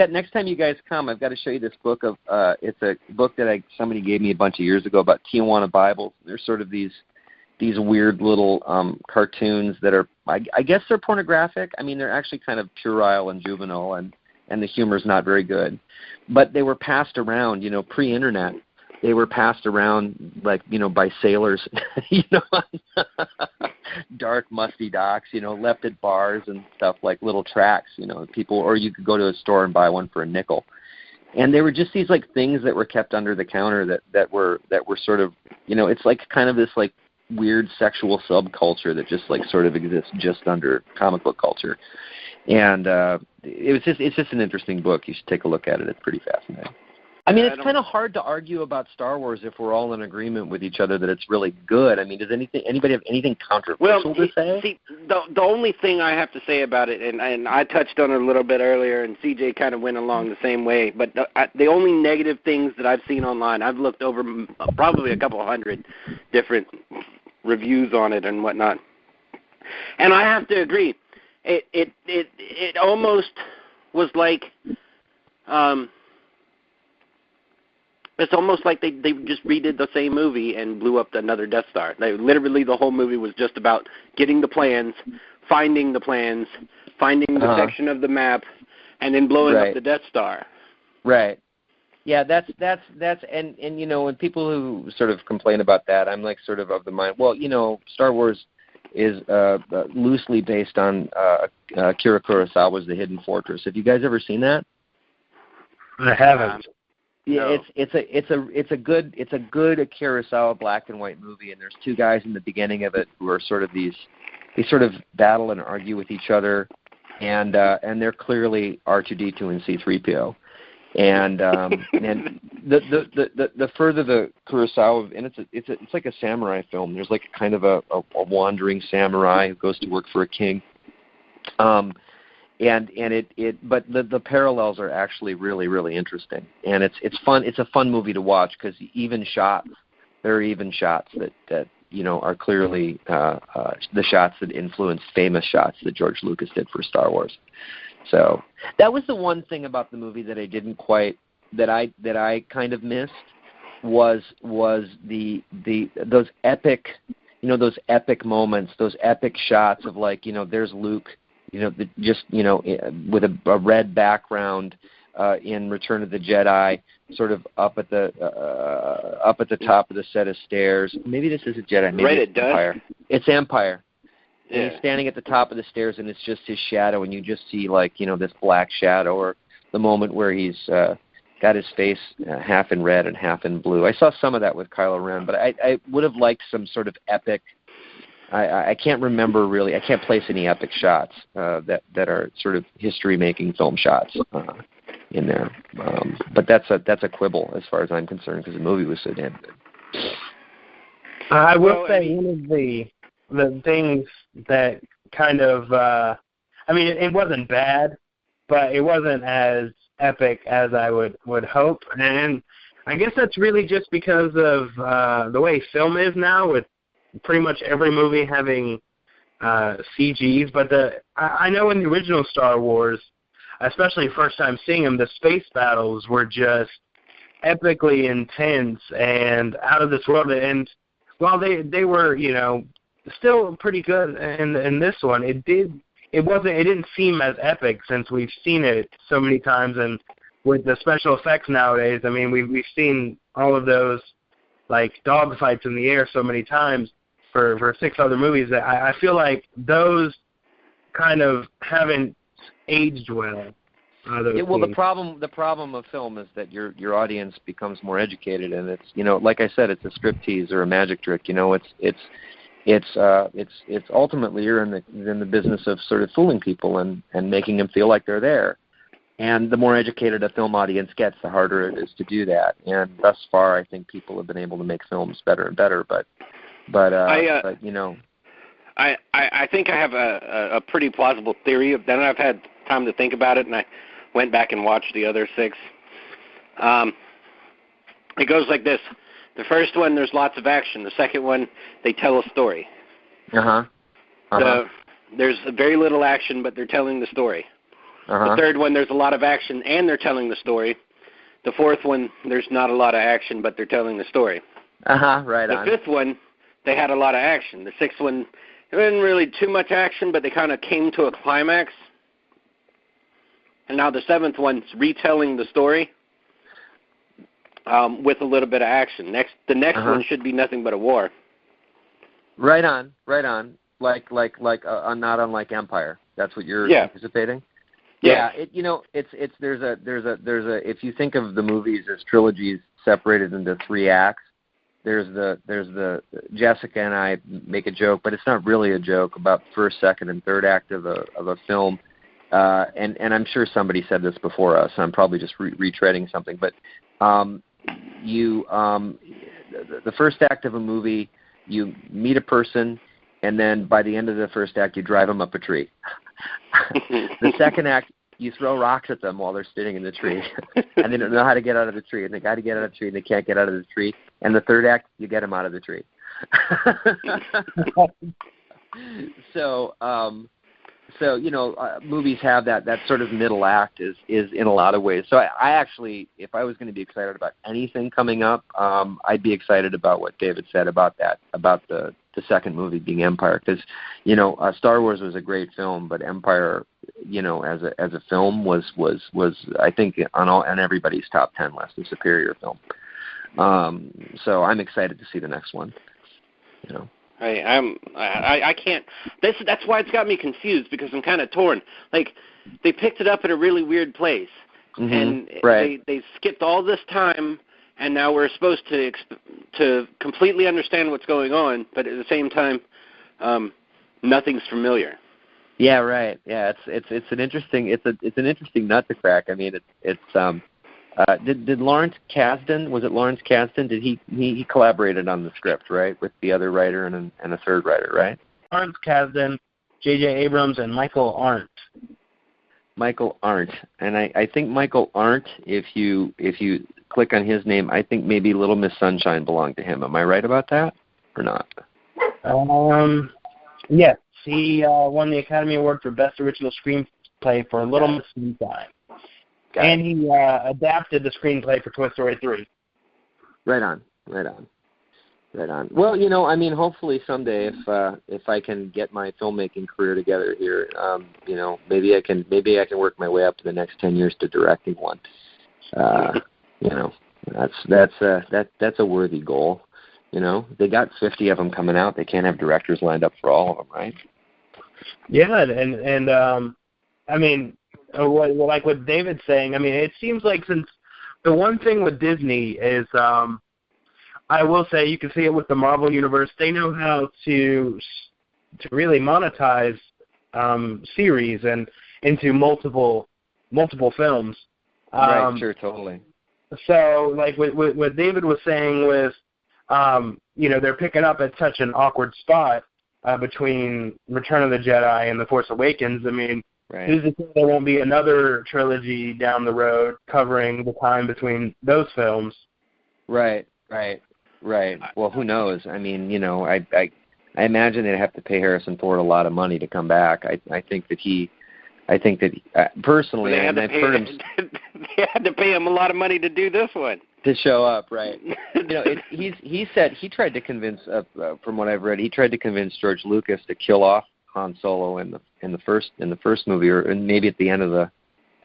Next time you guys come, I've got to show you this book of. It's a book that somebody gave me a bunch of years ago about Tijuana Bibles. They're sort of these weird little cartoons that are. I guess they're pornographic. I mean, they're actually kind of puerile and juvenile, and the humor's not very good. But they were passed around, pre-internet. They were passed around by sailors, dark, musty docks, left at bars and stuff, like little tracts, people, or you could go to a store and buy one for a nickel. And they were just these things that were kept under the counter that were sort of, it's like kind of this weird sexual subculture that just sort of exists just under comic book culture. And it's just an interesting book. You should take a look at it. It's pretty fascinating. I mean, it's kind of hard to argue about Star Wars if we're all in agreement with each other that it's really good. I mean, does anybody have anything controversial to say? See, the only thing I have to say about it, and I touched on it a little bit earlier, and CJ kind of went along the same way, but the only negative things that I've seen online, I've looked over probably a couple hundred different reviews on it and whatnot, and I have to agree, it almost was like. It's almost like they just redid the same movie and blew up another Death Star. Literally, the whole movie was just about getting the plans, finding the section of the map, and then blowing up the Death Star. Right. Yeah, that's and when people who sort of complain about that, I'm sort of the mind. Well, Star Wars is loosely based on Akira Kurosawa's The Hidden Fortress. Have you guys ever seen that? I haven't. Yeah, no. It's a good Akira Kurosawa black and white movie, and there's two guys in the beginning of it who are sort of they sort of battle and argue with each other, and they're clearly R2D2 and C3PO, and the further the Kurosawa, and it's like a samurai film. There's kind of a wandering samurai who goes to work for a king. But the parallels are actually really, really interesting, and it's fun. It's a fun movie to watch because there are even shots that are clearly the shots that influenced famous shots that George Lucas did for Star Wars. So that was the one thing about the movie that I didn't quite that I kind of missed was those epic moments, those epic shots of there's Luke. With a red background in Return of the Jedi, sort of up at the top of the set of stairs. Maybe this is a Jedi. Maybe it's Empire. It's Empire. Yeah. And he's standing at the top of the stairs, and it's just his shadow, and you just see this black shadow. Or the moment where he's got his face half in red and half in blue. I saw some of that with Kylo Ren, but I would have liked some sort of epic. I can't remember really. I can't place any epic shots that are sort of history-making film shots in there. But that's a quibble as far as I'm concerned because the movie was so damn good. I will say one of the things that kind of it wasn't bad, but it wasn't as epic as I would hope, and I guess that's really just because of the way film is now with pretty much every movie having CGs, but I know in the original Star Wars, especially first time seeing them, the space battles were just epically intense and out of this world. And while they were still pretty good in this one, it didn't seem as epic since we've seen it so many times. And with the special effects nowadays, I mean we've seen all of those dog fights in the air so many times for 6 other movies that I feel like those kind of haven't aged well. The problem of film is that your audience becomes more educated, and it's like I said, it's a striptease or a magic trick. It's ultimately you're in the business of sort of fooling people and making them feel like they're there. And the more educated a film audience gets, the harder it is to do that. And thus far, I think people have been able to make films better and better. But you know, I think I have a pretty plausible theory. Then I've had time to think about it, and I went back and watched the other 6. It goes like this. The first one, there's lots of action. The second one, they tell a story. There's very little action, but they're telling the story. The third one, there's a lot of action, and they're telling the story. The fourth one, there's not a lot of action, but they're telling the story. Right on. The fifth one, they had a lot of action. The sixth one, there wasn't really too much action, but they kind of came to a climax. And now the seventh one's retelling the story with a little bit of action. The next one should be nothing but a war. Right on. Like not unlike Empire. That's what you're anticipating. Yeah. There's a if you think of the movies as trilogies separated into 3 acts, there's the Jessica and I make a joke, but it's not really a joke about first, second, and third act of a film. And I'm sure somebody said this before us. I'm probably just retreading something, but the first act of a movie, you meet a person, and then by the end of the first act, you drive them up a tree. The second act, you throw rocks at them while they're sitting in the tree, and they don't know how to get out of the tree, and they got to get out of the tree, and they can't get out of the tree. And the third act, you get them out of the tree. So movies have that sort of middle act is in a lot of ways. So I actually, if I was going to be excited about anything coming up, I'd be excited about what David said about the second movie being Empire, because Star Wars was a great film, but Empire, as a film was I think on everybody's top 10 list a superior film. So I'm excited to see the next one. I can't. That's why it's got me confused, because I'm kind of torn. Like, they picked it up at a really weird place, and they skipped all this time, and now we're supposed to completely understand what's going on, but at the same time, nothing's familiar. Yeah, right. Yeah, it's an interesting nut to crack. I mean, did Lawrence Kasdan, was it Lawrence Kasdan? Did he collaborated on the script, right, with the other writer and a third writer, right? Lawrence Kasdan, J.J. Abrams, and Michael Arndt. Michael Arndt, and I think Michael Arndt, if you click on his name, I think maybe Little Miss Sunshine belonged to him. Am I right about that, or not? Yes, he won the Academy Award for Best Original Screenplay for Little Miss Sunshine. And he adapted the screenplay for Toy Story 3. Right on. Well, hopefully someday, if I can get my filmmaking career together here, maybe I can work my way up to the next 10 years to directing one. That's a worthy goal. They got 50 of them coming out. They can't have directors lined up for all of them, right? Yeah, and like what David's saying, it seems like, since the one thing with Disney is, I will say, you can see it with the Marvel Universe, they know how to really monetize series and into multiple films. Right, sure, totally. So, like what David was saying with, they're picking up at such an awkward spot between Return of the Jedi and The Force Awakens. Right. Who's to say there won't be another trilogy down the road covering the time between those films? Right. Well, who knows? I imagine they'd have to pay Harrison Ford a lot of money to come back. I think that personally, they I've heard him. They had to pay him a lot of money to do this one. To show up, right? He said he tried to convince, from what I've read, he tried to convince George Lucas to kill off Han Solo in the first movie, or maybe at the end of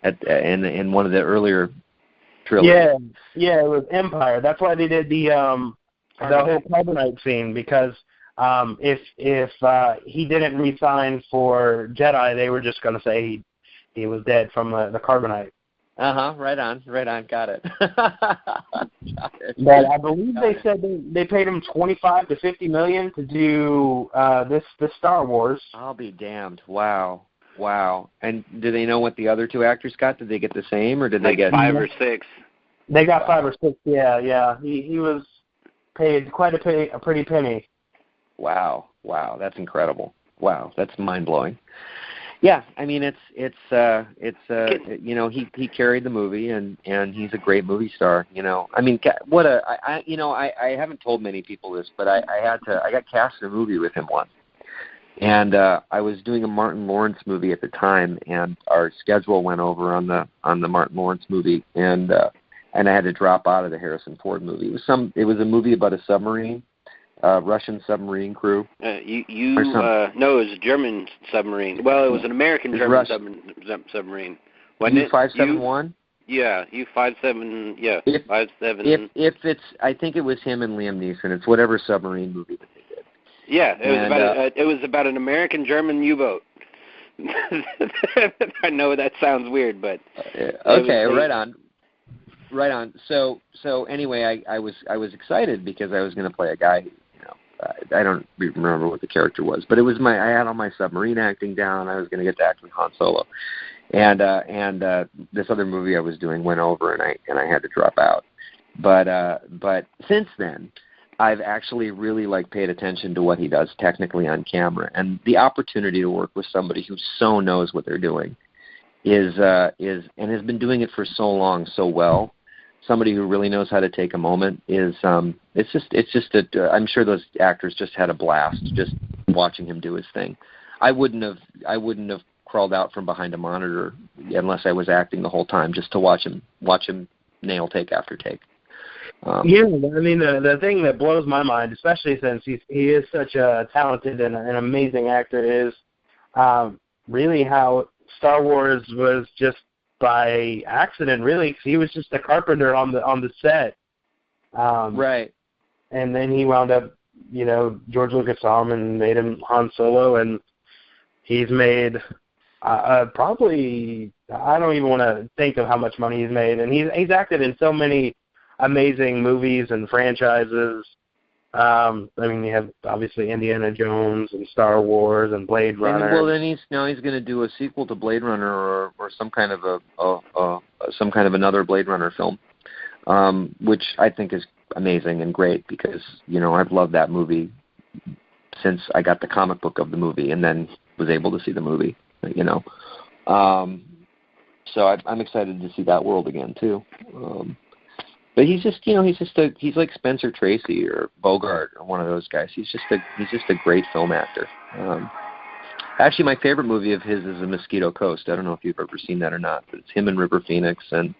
in one of the earlier trilogies. Yeah, it was Empire. That's why they did the whole carbonite scene, because if he didn't re-sign for Jedi, they were just going to say he was dead from the carbonite. Right on. Got it. But I believe they said they paid him $25 to $50 million to do this Star Wars. I'll be damned. Wow. Wow. And do they know what the other two actors got? Did they get the same, or did they get 5 or 6? They got 5 or 6. Yeah. He was paid quite a pretty penny. Wow, that's incredible. Wow, that's mind blowing. Yeah, I mean it's he carried the movie and he's a great movie star. I mean I haven't told many people this, but I got cast in a movie with him once, and I was doing a Martin Lawrence movie at the time, and our schedule went over on the Martin Lawrence movie, and I had to drop out of the Harrison Ford movie. It was a movie about a submarine. Russian submarine crew. No, it was a German submarine. Well, it was an American-German submarine. Wasn't it? U-571? Yeah, U-57. Yeah, 57. If it's, I think it was him and Liam Neeson. It's whatever submarine movie that they did. Yeah, it was about an American-German U-boat. I know that sounds weird, but okay, right on. Right on. So anyway, I was excited because I was going to play a guy. I don't remember what the character was, but it was I had all my submarine acting down. I was going to get to act with Han Solo, and this other movie I was doing went over, and I had to drop out. But since then, I've actually really paid attention to what he does technically on camera, and the opportunity to work with somebody who so knows what they're doing is and has been doing it for so long so well. Somebody who really knows how to take a moment is it's just I'm sure those actors just had a blast just watching him do his thing. I wouldn't have crawled out from behind a monitor unless I was acting the whole time just to watch him nail take after take. I mean the thing that blows my mind, especially since he is such a talented and an amazing actor, is really how Star Wars was just by accident, really, because he was just a carpenter on the set. Right. And then he wound up, George Lucas saw him and made him Han Solo, and he's made probably, I don't even want to think of how much money he's made, and he's acted in so many amazing movies and franchises. I mean, you have obviously Indiana Jones and Star Wars and Blade Runner. And, well, then he's going to do a sequel to Blade Runner or some kind of another Blade Runner film, which I think is amazing and great because I've loved that movie since I got the comic book of the movie and then was able to see the movie. So I'm excited to see that world again too. But he's like Spencer Tracy or Bogart or one of those guys. He's just a great film actor. Actually, my favorite movie of his is The Mosquito Coast. I don't know if you've ever seen that or not, but it's him and River Phoenix and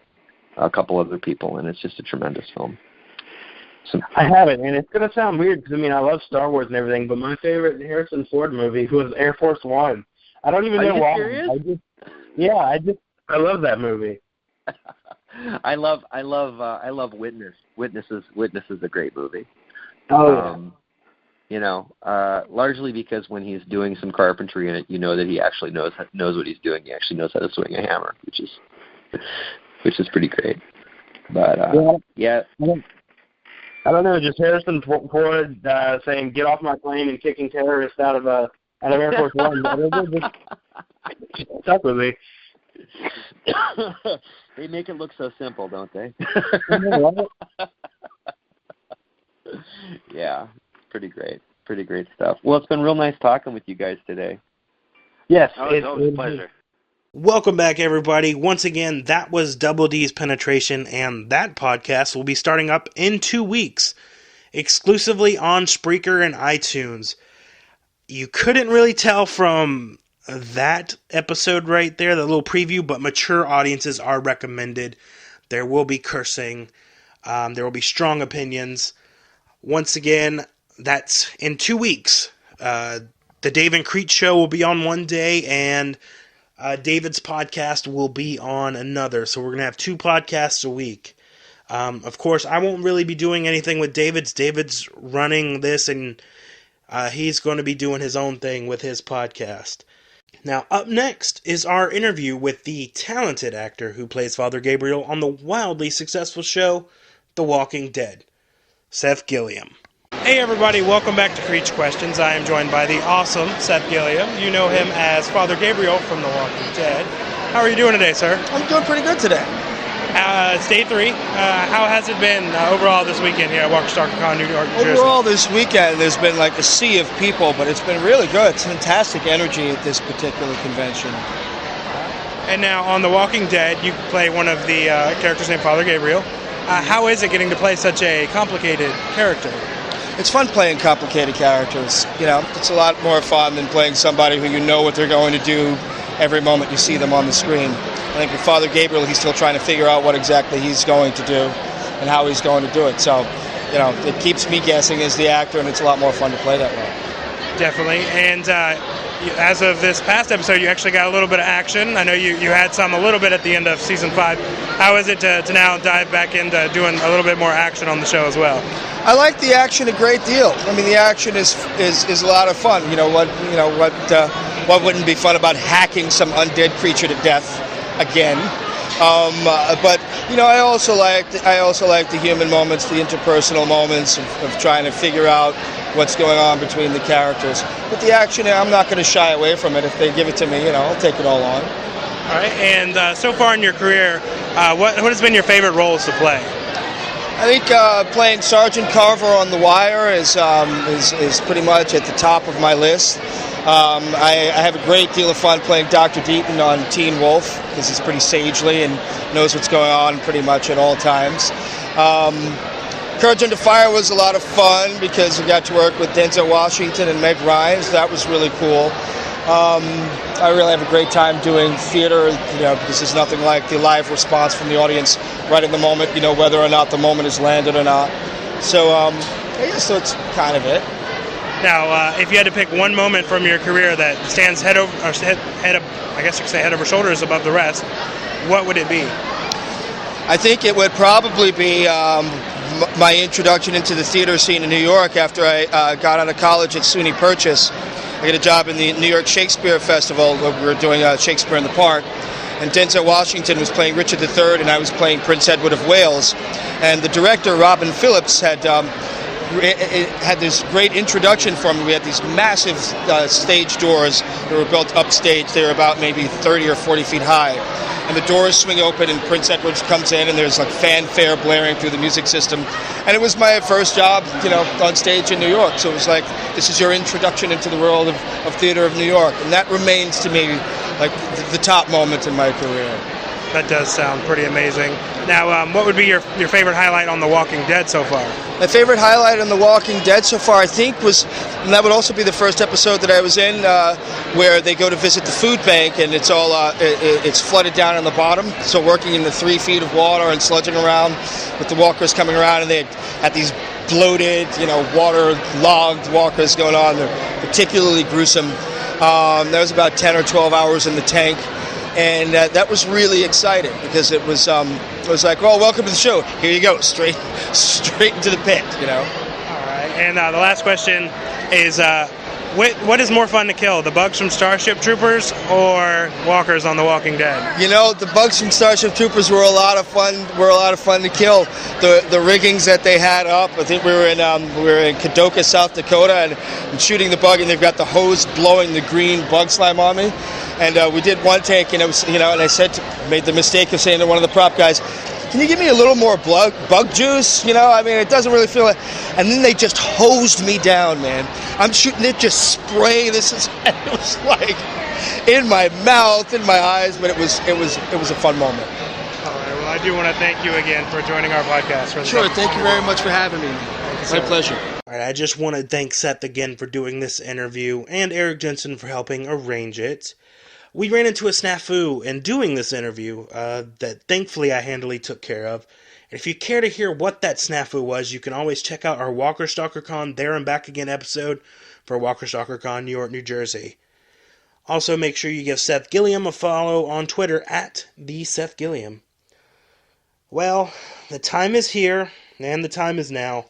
a couple other people, and it's just a tremendous film. I haven't, and it's going to sound weird because, I love Star Wars and everything, but my favorite Harrison Ford movie was Air Force One. I don't even know why. Serious? I love that movie. I love Witness. Witness is a great movie. Oh, largely because when he's doing some carpentry in it, that he actually knows what he's doing. He actually knows how to swing a hammer, which is pretty great. But yeah. I don't know. Just Harrison Ford saying "Get off my plane" and kicking terrorists out of Air Force One. Just stuck with me. They make it look so simple, don't they? Yeah, pretty great stuff. Well, it's been real nice talking with you guys today. Yes, it's always a pleasure. Welcome back, everybody. Once again, that was Double D's Penetration, and that podcast will be starting up in 2 weeks, exclusively on Spreaker and iTunes. You couldn't really tell from that episode right there, the little preview, but mature audiences are recommended. There will be cursing. There will be strong opinions. Once again, that's in 2 weeks. The Dave and Creech show will be on one day, and David's podcast will be on another. So we're going to have 2 podcasts a week. Of course, I won't really be doing anything with David's. David's running this, and he's going to be doing his own thing with his podcast. Now, up next is our interview with the talented actor who plays Father Gabriel on the wildly successful show, The Walking Dead, Seth Gilliam. Hey everybody, welcome back to Creech Questions. I am joined by the awesome Seth Gilliam. You know him as Father Gabriel from The Walking Dead. How are you doing today, sir? I'm doing pretty good today. It's day 3. How has it been overall this weekend here at WalkerStalkerCon, New York, New Jersey? Overall this weekend there's been like a sea of people, but it's been really good. It's fantastic energy at this particular convention. And now on The Walking Dead, you play one of the characters named Father Gabriel. How is it getting to play such a complicated character? It's fun playing complicated characters. You know, it's a lot more fun than playing somebody who you know what they're going to do every moment you see them on the screen. I think with Father Gabriel, he's still trying to figure out what exactly he's going to do and how he's going to do it. So, you know, it keeps me guessing as the actor, and it's a lot more fun to play that way. Definitely. And as of this past episode, you actually got a little bit of action. I know you had some a little bit at the end of season 5. How is it to now dive back into doing a little bit more action on the show as well? I like the action a great deal. I mean, the action is a lot of fun. What wouldn't be fun about hacking some undead creature to death again? But you know, I also like the human moments, the interpersonal moments of trying to figure out what's going on between the characters. But the action, I'm not going to shy away from it. If they give it to me, you know, I'll take it all on. All right. And so far in your career, what has been your favorite roles to play? I think playing Sergeant Carver on The Wire is pretty much at the top of my list. I have a great deal of fun playing Dr. Deaton on Teen Wolf because he's pretty sagely and knows what's going on pretty much at all times. Courage Under Fire was a lot of fun because we got to work with Denzel Washington and Meg Ryan, so that was really cool. I really have a great time doing theater, you know, because there's nothing like the live response from the audience right in the moment, you know, whether or not the moment is landed or not. So I guess that's kind of it. Now, if you had to pick one moment from your career that stands head over shoulders above the rest, what would it be? I think it would probably be my introduction into the theater scene in New York after I got out of college at SUNY Purchase. I got a job in the New York Shakespeare Festival where we were doing Shakespeare in the Park. And Denzel Washington was playing Richard III, and I was playing Prince Edward of Wales. And the director, Robin Phillips, had this great introduction for me. We had these massive stage doors that were built upstage. They were about maybe 30 or 40 feet high. And the doors swing open and Prince Edward comes in and there's like fanfare blaring through the music system. And it was my first job, you know, on stage in New York. So it was like, this is your introduction into the world of theater of New York. And that remains to me like the top moment in my career. That does sound pretty amazing. Now, what would be your favorite highlight on The Walking Dead so far? My favorite highlight on The Walking Dead so far, I think, was, and that would also be the first episode that I was in, where they go to visit the food bank, and it's all it's flooded down on the bottom. So working in the 3 feet of water and sludging around with the walkers coming around, and they had these bloated, you know, water-logged walkers going on. They're particularly gruesome. That was about 10 or 12 hours in the tank. And that was really exciting because it was like, well, welcome to the show. Here you go, straight into the pit, you know. All right. And the last question is, what is more fun to kill, the bugs from Starship Troopers or walkers on The Walking Dead? You know, the bugs from Starship Troopers were a lot of fun. To kill. The riggings that they had up. I think we were in Kadoka, South Dakota, and shooting the bug, and they've got the hose blowing the green bug slime on me. And we did one take, and it was, you know, and I made the mistake of saying to one of the prop guys, can you give me a little more bug juice? You know, I mean, it doesn't really feel like. And then they just hosed me down, man. I'm shooting it, just spraying. It was like in my mouth, in my eyes, but it was a fun moment. All right. Well, I do want to thank you again for joining our podcast. Sure. Thank you very much for having me. My pleasure. All right. I just want to thank Seth again for doing this interview and Erik Jensen for helping arrange it. We ran into a snafu in doing this interview that thankfully I handily took care of. And if you care to hear what that snafu was, you can always check out our WalkerStalkerCon There and Back Again episode for WalkerStalkerCon New York, New Jersey. Also, make sure you give Seth Gilliam a follow on Twitter at @TheSethGilliam. Well, the time is here, and the time is now.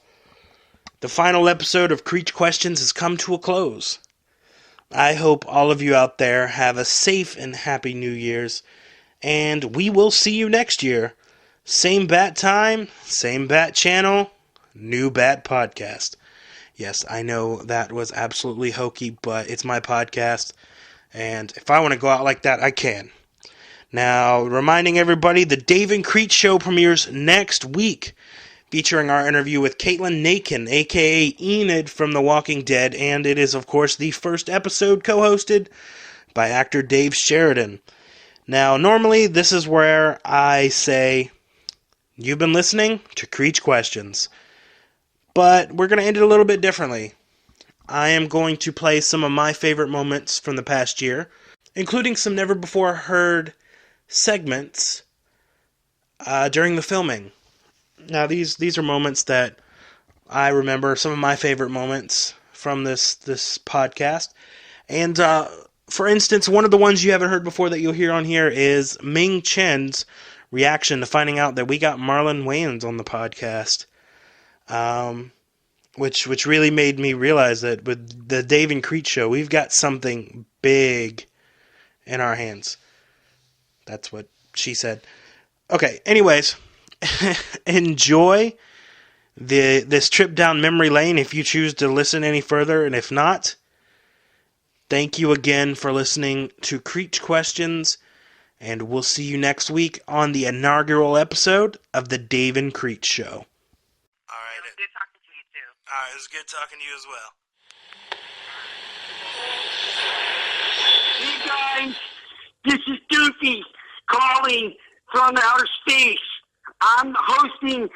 The final episode of Creech Questions has come to a close. I hope all of you out there have a safe and happy New Year's, and we will see you next year. Same bat time, same bat channel, new bat podcast. Yes, I know that was absolutely hokey, but it's my podcast, and if I want to go out like that, I can. Now, reminding everybody, the Dave and Creech show premieres next week, featuring our interview with Caitlin Nakin, a.k.a. Enid from The Walking Dead, and it is, of course, the first episode co-hosted by actor Dave Sheridan. Now, normally, this is where I say, you've been listening to Creech Questions. But we're going to end it a little bit differently. I am going to play some of my favorite moments from the past year, including some never-before-heard segments during the filming. Now, these are moments that I remember, some of my favorite moments from this podcast. And, for instance, one of the ones you haven't heard before that you'll hear on here is Ming Chen's reaction to finding out that we got Marlon Wayans on the podcast. Which really made me realize that with the Dave and Creech show, we've got something big in our hands. That's what she said. Okay, anyways, enjoy this trip down memory lane if you choose to listen any further, and if not, thank you again for listening to Creech Questions, and we'll see you next week on the inaugural episode of the Dave and Creech show. Alright, it was good talking to you as well. Hey guys, this is Doofy calling from outer space. I'm hosting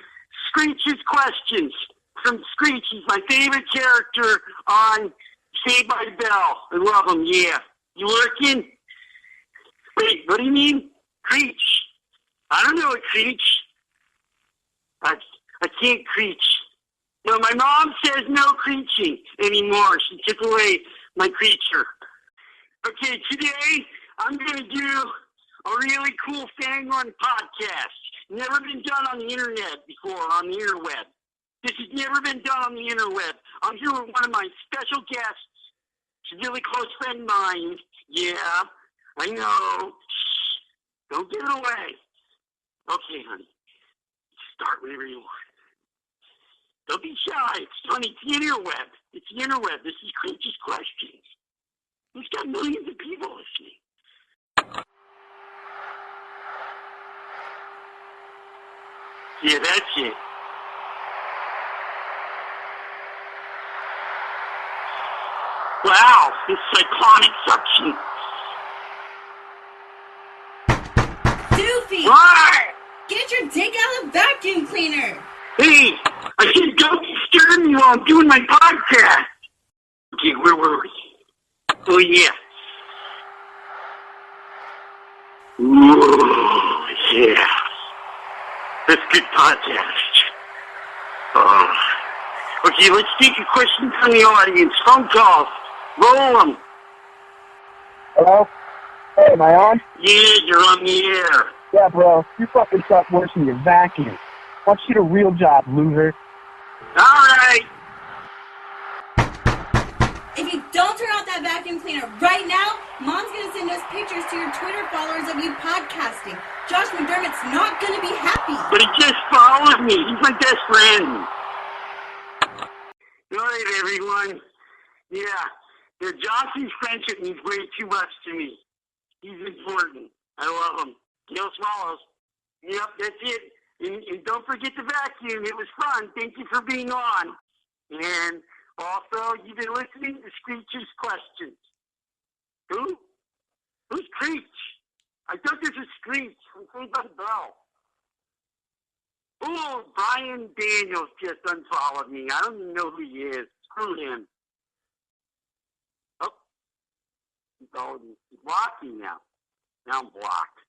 Screech's Questions from Screech. He's my favorite character on Saved by the Bell. I love him, yeah. You working? Wait, what do you mean? Creech? I don't know what Creech. I can't Creech. No, my mom says no creeching anymore. She took away my creature. Okay, today I'm going to do a really cool thing on the podcast. Never been done on the internet before, on the interweb. This has never been done on the interweb. I'm here with one of my special guests. She's a really close friend of mine. Yeah, I know. Shh, don't give it away. Okay, honey. Start whenever you want. Don't be shy. It's funny. It's the interweb. It's the interweb. This is Creech's Questions. We've got millions of people listening. Yeah, that's it. Wow, this cyclonic suction. Doofy! What? Get your dick out of the vacuum cleaner! Hey, I said don't disturb me while I'm doing my podcast. Okay, where were we? Oh, yeah. Ooh, yeah. That's good podcast. Okay, let's take a question from the audience. Phone calls. Roll them. Hello? Hey, am I on? Yeah, you're on the air. Yeah, bro. You fucking suck worse than your vacuum. Why don't you get a real job, loser? All right. If you don't turn off that vacuum cleaner right now, Mom's gonna send us pictures to your Twitter followers of you podcasting. Josh McDermott's not gonna be happy. But he just followed me. He's my best friend. All right, everyone. Yeah, Johnson's friendship means way too much to me. He's important. I love him. Gail Swallows. Yep, that's it. And don't forget the vacuum. It was fun. Thank you for being on. And also, you've been listening to Screech's Questions. Who? Who's Creech? I thought this was Screech from Saved by the Bell. Oh, Brian Daniels just unfollowed me. I don't even know who he is. Screw him. Oh, he's blocked me now. Now I'm blocked.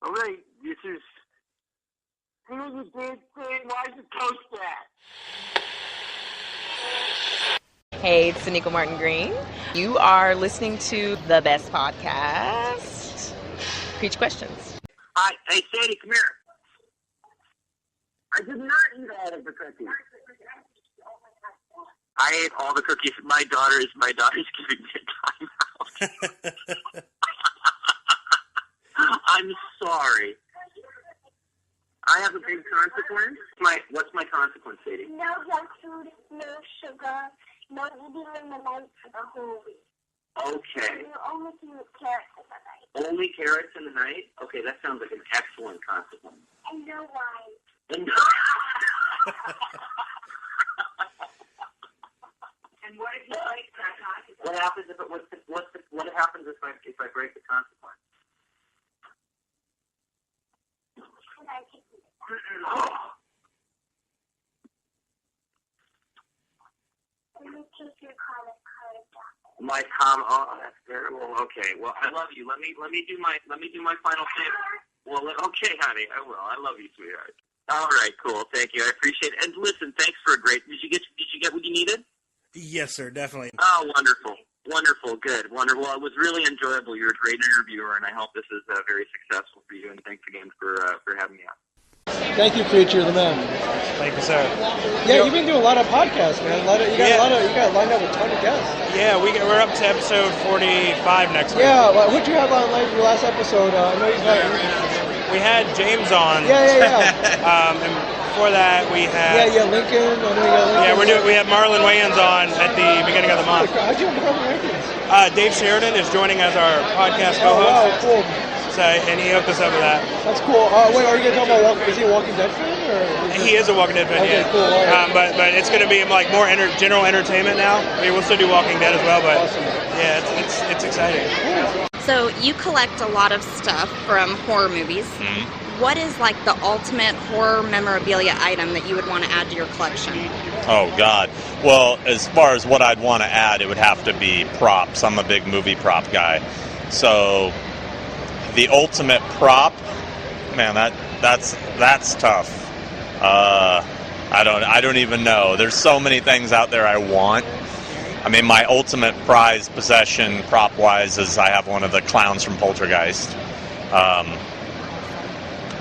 All right, this is... Who you did say, why's the toast at? Hey, it's Nico Martin Green. You are listening to the best podcast, Creech Questions. Hi, hey, Sadie, come here. I did not eat all of the cookies. I ate all the cookies. My daughter's giving me a timeout. I'm sorry. I have a big consequence. What's my consequence, Sadie? No no junk food, no sugar, no eating in the night for the whole week. Okay. You only can eat carrots in the night. Only carrots in the night? Okay, that sounds like an excellent consequence. And no wine. And And what if you break that consequence? what happens if what happens if I break the consequence? And I can eat it. And you take your credit card down. That's terrible. Okay, well, I love you. Let me do my final thing. Well, okay, honey, I will. I love you, sweetheart. All right, cool. Thank you. I appreciate it. And listen, thanks for a great. Did you get what you needed? Yes, sir, definitely. Oh, wonderful. Wonderful. Good. Wonderful. Well, it was really enjoyable. You're a great interviewer, and I hope this is very successful for you. And thanks again for having me on. Thank you, Creech. You're the man. Thank you, sir. Yeah, you've been doing a lot of podcasts, man. You got lined up with a ton of guests. Yeah, we're up to episode 45 next week. Yeah, who'd you have on your last episode? I know we had James on. Yeah. And before that, we had Lincoln. I know you got Lincoln. We had Marlon Wayans on at the beginning of the month. How'd you have Marlon Wayans? Dave Sheridan is joining as our podcast co-host. Oh, wow, cool. So, and he hooked us up with that. That's cool. Wait, are you going to talk about is he a Walking Dead fan? He is a Walking Dead fan, okay, yeah. Cool. Right. But it's going to be like more general entertainment now. I mean, we'll still do Walking Dead as well, but awesome. Yeah, it's exciting. So you collect a lot of stuff from horror movies. Mm-hmm. What is like the ultimate horror memorabilia item that you would want to add to your collection? Oh, God. Well, as far as what I'd want to add, it would have to be props. I'm a big movie prop guy. So the ultimate prop, man, that's tough. I don't even know. There's so many things out there I want. I mean, my ultimate prized possession prop-wise is I have one of the clowns from Poltergeist.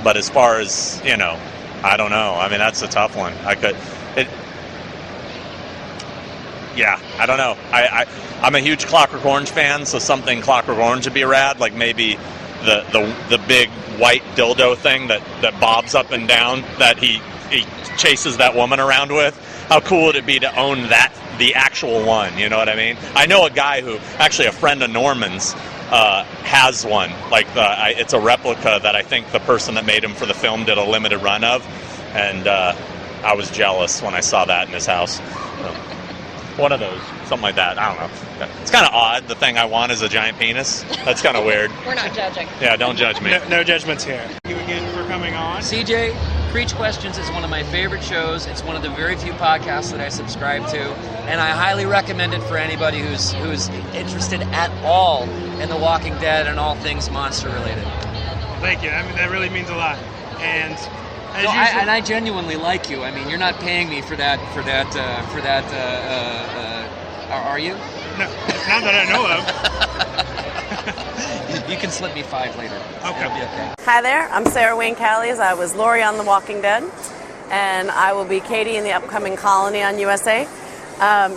But as far as, I don't know. I mean, that's a tough one. I don't know. I'm a huge Clockwork Orange fan, so something Clockwork Orange would be rad, like maybe the big white dildo thing that bobs up and down that he chases that woman around with. How cool would it be to own that, the actual one, you know what I mean? I know a guy who, actually a friend of Norman's, has one. Like it's a replica that I think the person that made him for the film did a limited run of, and I was jealous when I saw that in his house. One of those, something like that. I don't know. It's kind of odd. The thing I want is a giant penis. That's kind of weird. We're not judging. Yeah, don't judge me. No judgments here. Thank you again for coming on. CJ, Creech Questions is one of my favorite shows. It's one of the very few podcasts that I subscribe to, and I highly recommend it for anybody who's interested at all in The Walking Dead and all things monster related. Thank you. I mean, that really means a lot. And I genuinely like you. I mean, you're not paying me for that. Are you? No, not that I know of. You can slip me $5 later. Okay. It'll be okay. Hi there, I'm Sarah Wayne Callies. I was Lori on The Walking Dead, and I will be Katie in the upcoming Colony on USA.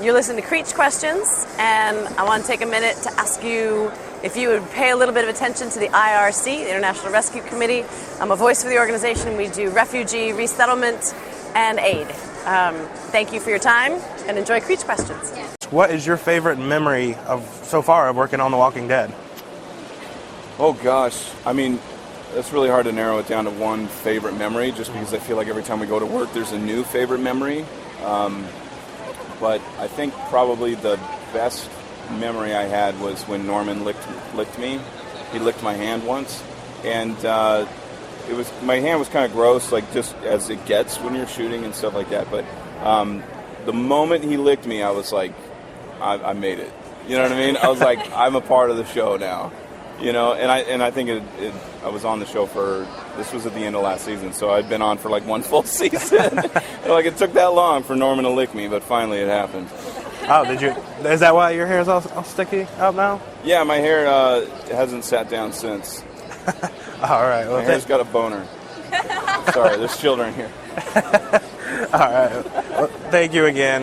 You're listening to Creech Questions, and I want to take a minute to ask you if you would pay a little bit of attention to the IRC, the International Rescue Committee. I'm a voice for the organization. We do refugee resettlement and aid. Thank you for your time, and enjoy Creech Questions. What is your favorite memory so far of working on The Walking Dead? Oh gosh, I mean, it's really hard to narrow it down to one favorite memory, just because I feel like every time we go to work there's a new favorite memory. But I think probably the best memory I had was when Norman licked me. He licked my hand once, and my hand was kind of gross, like just as it gets when you're shooting and stuff like that. But the moment he licked me, I was like, I made it. You know what I mean? I was like, I'm a part of the show now. You know, and I think I was on the show this was at the end of last season, so I'd been on for like one full season. Like it took that long for Norman to lick me, but finally it happened. Oh, did you? Is that why your hair is all sticky up now? Yeah, my hair hasn't sat down since. All right. Well, my hair's got a boner. Sorry, there's children here. All right. Well, thank you again.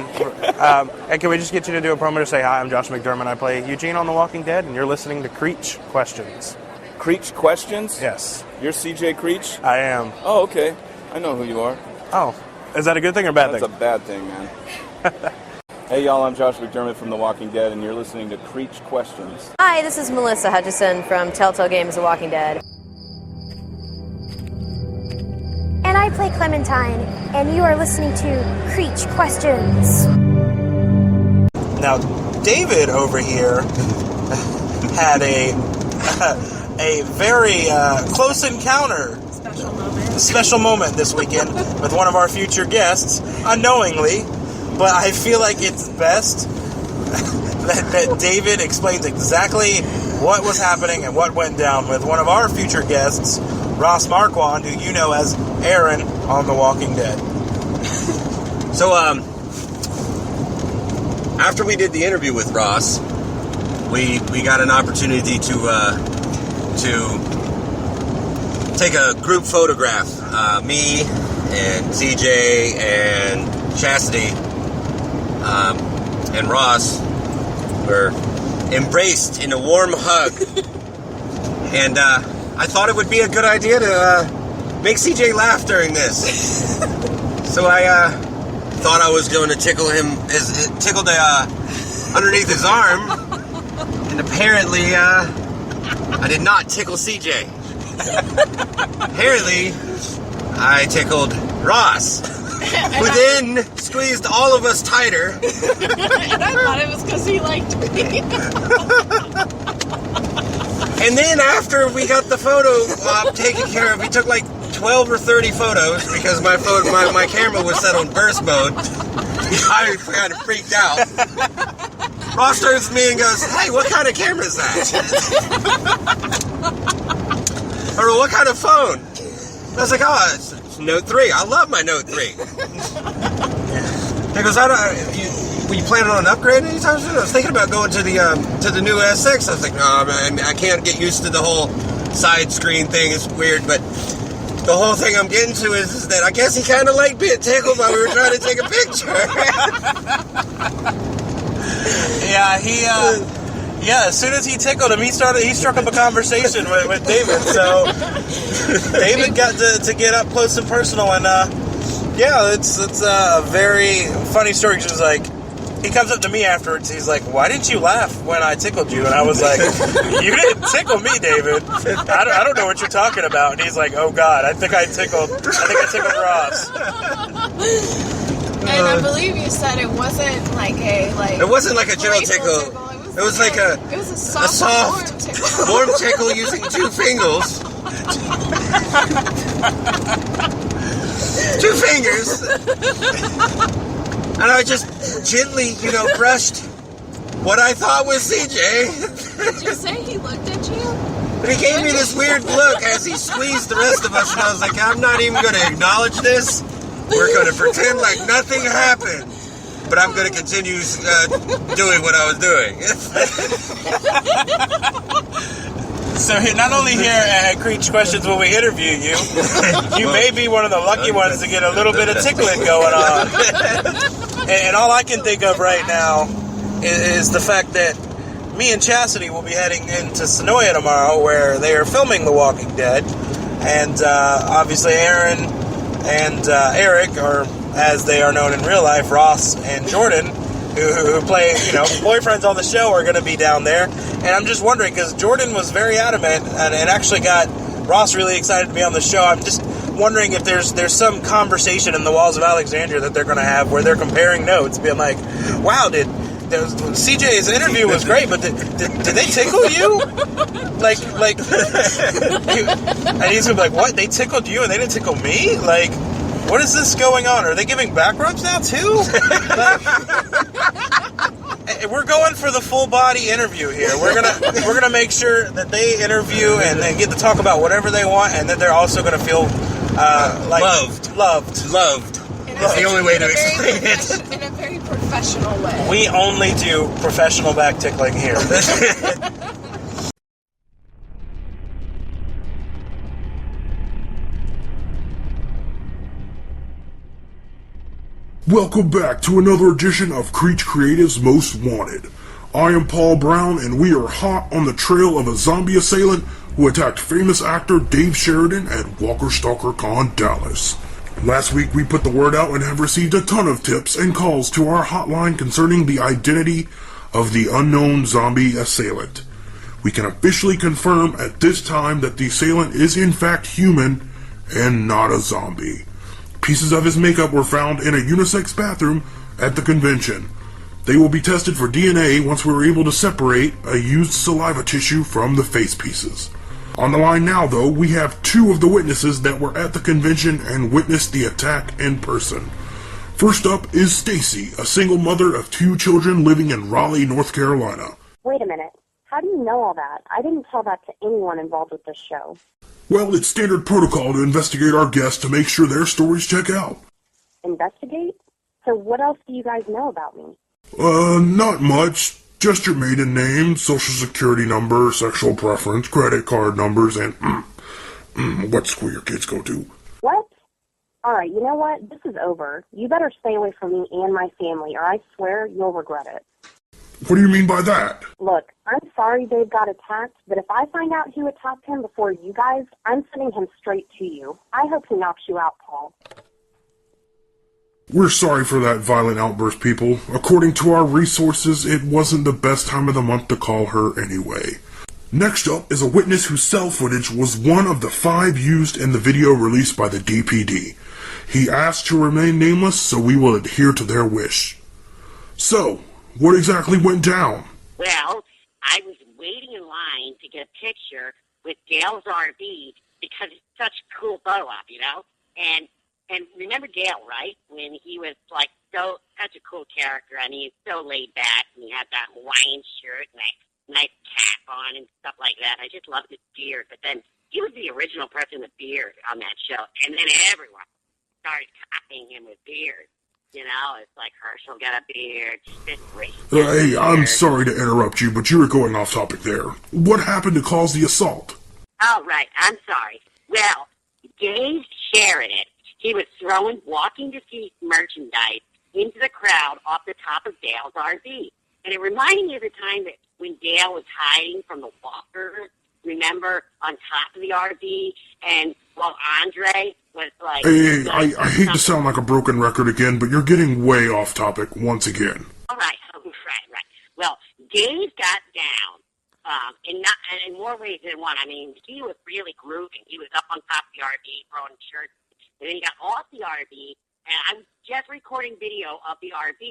And can we just get you to do a promo to say hi? I'm Josh McDermott. I play Eugene on The Walking Dead, and you're listening to Creech Questions. Creech Questions? Yes. You're CJ Creech? I am. Oh, okay. I know who you are. Oh, Is that a good thing or a bad thing? That's a bad thing, man. Hey, y'all, I'm Josh McDermott from The Walking Dead, and you're listening to Creech Questions. Hi, this is Melissa Hutchison from Telltale Games The Walking Dead. And I play Clementine, and you are listening to Creech Questions. Now, David over here had a very close encounter, special moment this weekend with one of our future guests, unknowingly, but I feel like it's best that David explains exactly what was happening and what went down with one of our future guests, Ross Marquand, who you know as Aaron on The Walking Dead. So, after we did the interview with Ross, we got an opportunity to take a group photograph. Me and CJ and Chastity and Ross were embraced in a warm hug. And I thought it would be a good idea to make CJ laugh during this. So I thought I was going to tickle him, tickle underneath his arm, and apparently I did not tickle CJ. Apparently, I tickled Ross, who then squeezed all of us tighter. And I thought it was because he liked me. And then after we got the photo taken care of, we took like 12 or 30 photos because my camera was set on burst mode. I kind of freaked out. Ross turns to me and goes, "Hey, what kind of camera is that?" Or what kind of phone? I was like, "Oh, it's Note 3. I love my Note 3. He goes, were you planning on an upgrade anytime soon? I was thinking about going to the new S6. I was like, no, man, I can't get used to the whole side screen thing. It's weird, but the whole thing I'm getting to is that I guess he kind of liked being tickled while we were trying to take a picture." Yeah, as soon as he tickled him, he struck up a conversation with David. So David got to get up close and personal, and it's a very funny story. Because like, he comes up to me afterwards. He's like, "Why didn't you laugh when I tickled you?" And I was like, "You didn't tickle me, David. I don't know what you're talking about." And he's like, "Oh God, I think I tickled Ross." And I believe you said it wasn't like It wasn't like a gentle tickle. It was like a soft warm tickle using two fingers. Two fingers. And I just gently, brushed what I thought was CJ. Did you say he looked at you? But he gave me this weird look as he squeezed the rest of us, and I was like, I'm not even going to acknowledge this. We're going to pretend like nothing happened. But I'm going to continue doing what I was doing. So not only here at Creech Questions will we interview you, you may be one of the lucky ones to get a little bit of tickling going on. And all I can think of right now is the fact that me and Chastity will be heading into Sonoya tomorrow, where they are filming The Walking Dead. And obviously Aaron and Erik, or as they are known in real life, Ross and Jordan, who play, boyfriends on the show, are going to be down there. And I'm just wondering, because Jordan was very adamant and actually got Ross really excited to be on the show. I'm just wondering if there's some conversation in the Walls of Alexandria that they're going to have where they're comparing notes, being like, "Wow, CJ's interview was great, but did they tickle you?" And he's going to be like, "What? They tickled you and they didn't tickle me? Like, what is this going on? Are they giving back rubs now too?" We're going for the full body interview here. We're gonna make sure that they interview and get to talk about whatever they want, and that they're also gonna feel loved. That's the only way to explain it. In a very professional way. We only do professional back tickling here. Welcome back to another edition of Creech Creative's Most Wanted. I am Paul Brown, and we are hot on the trail of a zombie assailant who attacked famous actor Dave Sheridan at Walker Stalker Con Dallas. Last week we put the word out and have received a ton of tips and calls to our hotline concerning the identity of the unknown zombie assailant. We can officially confirm at this time that the assailant is in fact human and not a zombie. Pieces of his makeup were found in a unisex bathroom at the convention. They will be tested for DNA once we are able to separate a used saliva tissue from the face pieces. On the line now, though, we have two of the witnesses that were at the convention and witnessed the attack in person. First up is Stacy, a single mother of 2 children living in Raleigh, North Carolina. Wait a minute. How do you know all that? I didn't tell that to anyone involved with this show. Well, it's standard protocol to investigate our guests to make sure their stories check out. Investigate? So what else do you guys know about me? Not much. Just your maiden name, social security number, sexual preference, credit card numbers, and what school your kids go to. What? Alright, you know what? This is over. You better stay away from me and my family, or I swear you'll regret it. What do you mean by that? Look, I'm sorry Dave got attacked, but if I find out who attacked him before you guys, I'm sending him straight to you. I hope he knocks you out, Paul. We're sorry for that violent outburst, people. According to our resources, it wasn't the best time of the month to call her anyway. Next up is a witness whose cell footage was one of the 5 used in the video released by the DPD. He asked to remain nameless, so we will adhere to their wish. So, what exactly went down? Well, I was waiting in line to get a picture with Dale's RV because it's such a cool photo op, you know? And remember Dale, right? When he was like such a cool character. I mean, he's so laid back and he had that Hawaiian shirt and a nice cap on and stuff like that. I just loved his beard. But then he was the original person with beard on that show. And then everyone started copying him with beard. You know, it's like Herschel got a beard. Hey, I'm sorry to interrupt you, but you were going off topic there. What happened to cause the assault? Oh, right. I'm sorry. Well, Dave shared it. He was throwing walking deceased merchandise into the crowd off the top of Dale's RV. And it reminded me of the time that when Dale was hiding from the walkers, remember, on top of the RV, and while Andre was like... Hey, I hate to sound like a broken record again, but you're getting way off topic once again. All right, right. Well, Dave got down, in more ways than one. I mean, he was really grooving. He was up on top of the RV throwing shirts. And then he got off the RV, and I was just recording video of the RV,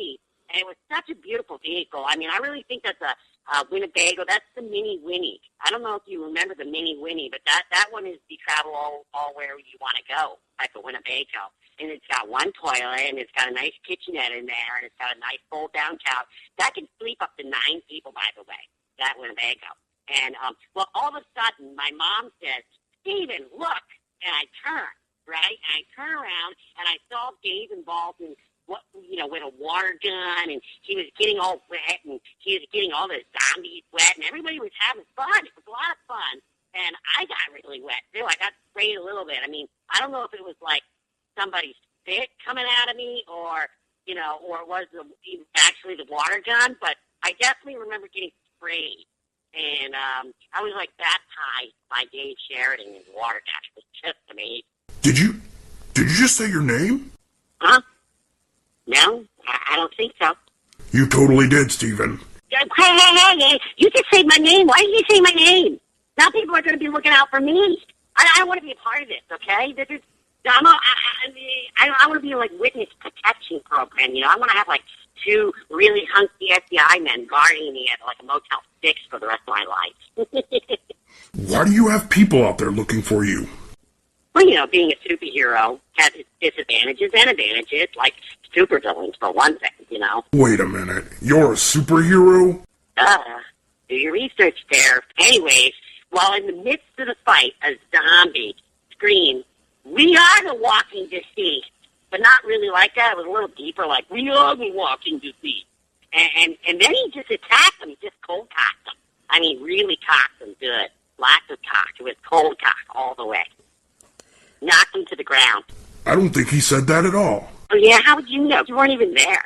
and it was such a beautiful vehicle. I mean, I really think that's a Winnebago. That's the Mini Winnie. I don't know if you remember the Mini Winnie, but that one is the travel all where you want to go, like a Winnebago. And it's got one toilet, and it's got a nice kitchenette in there, and it's got a nice fold-down couch. That can sleep up to 9 people, by the way, that Winnebago. And, well, all of a sudden, my mom says, "Steven, look," and I turned. Right, and I turned around and I saw Dave involved in with a water gun, and he was getting all wet, and he was getting all the zombies wet, and everybody was having fun. It was a lot of fun, and I got really wet too. I got sprayed a little bit. I mean, I don't know if it was like somebody's spit coming out of me, or or it was actually the water gun, but I definitely remember getting sprayed. And I was like baptized by Dave Sheridan in the water gun. It was just amazing. Did you just say your name? Huh? No, I don't think so. You totally did, Steven. Hey, you just said my name. Why did you say my name? Now people are going to be looking out for me. I want to be a part of this, okay? I want to be like witness protection program, you know? I want to have like 2 really hunky FBI men guarding me at like a Motel 6 for the rest of my life. Why do you have people out there looking for you? Well, being a superhero has its disadvantages and advantages, like supervillains, for one thing, Wait a minute. You're a superhero? Do your research there. Anyways, while in the midst of the fight, a zombie screamed, "We are the walking deceased." But not really like that. It was a little deeper, like, "We are the walking deceased." And then he just attacked them. He just cold-cocked them. I mean, really cocked them good. Lots of cock. It was cold cock all the way. Knocked him to the ground. I don't think he said that at all. Oh, yeah? How would you know? You weren't even there.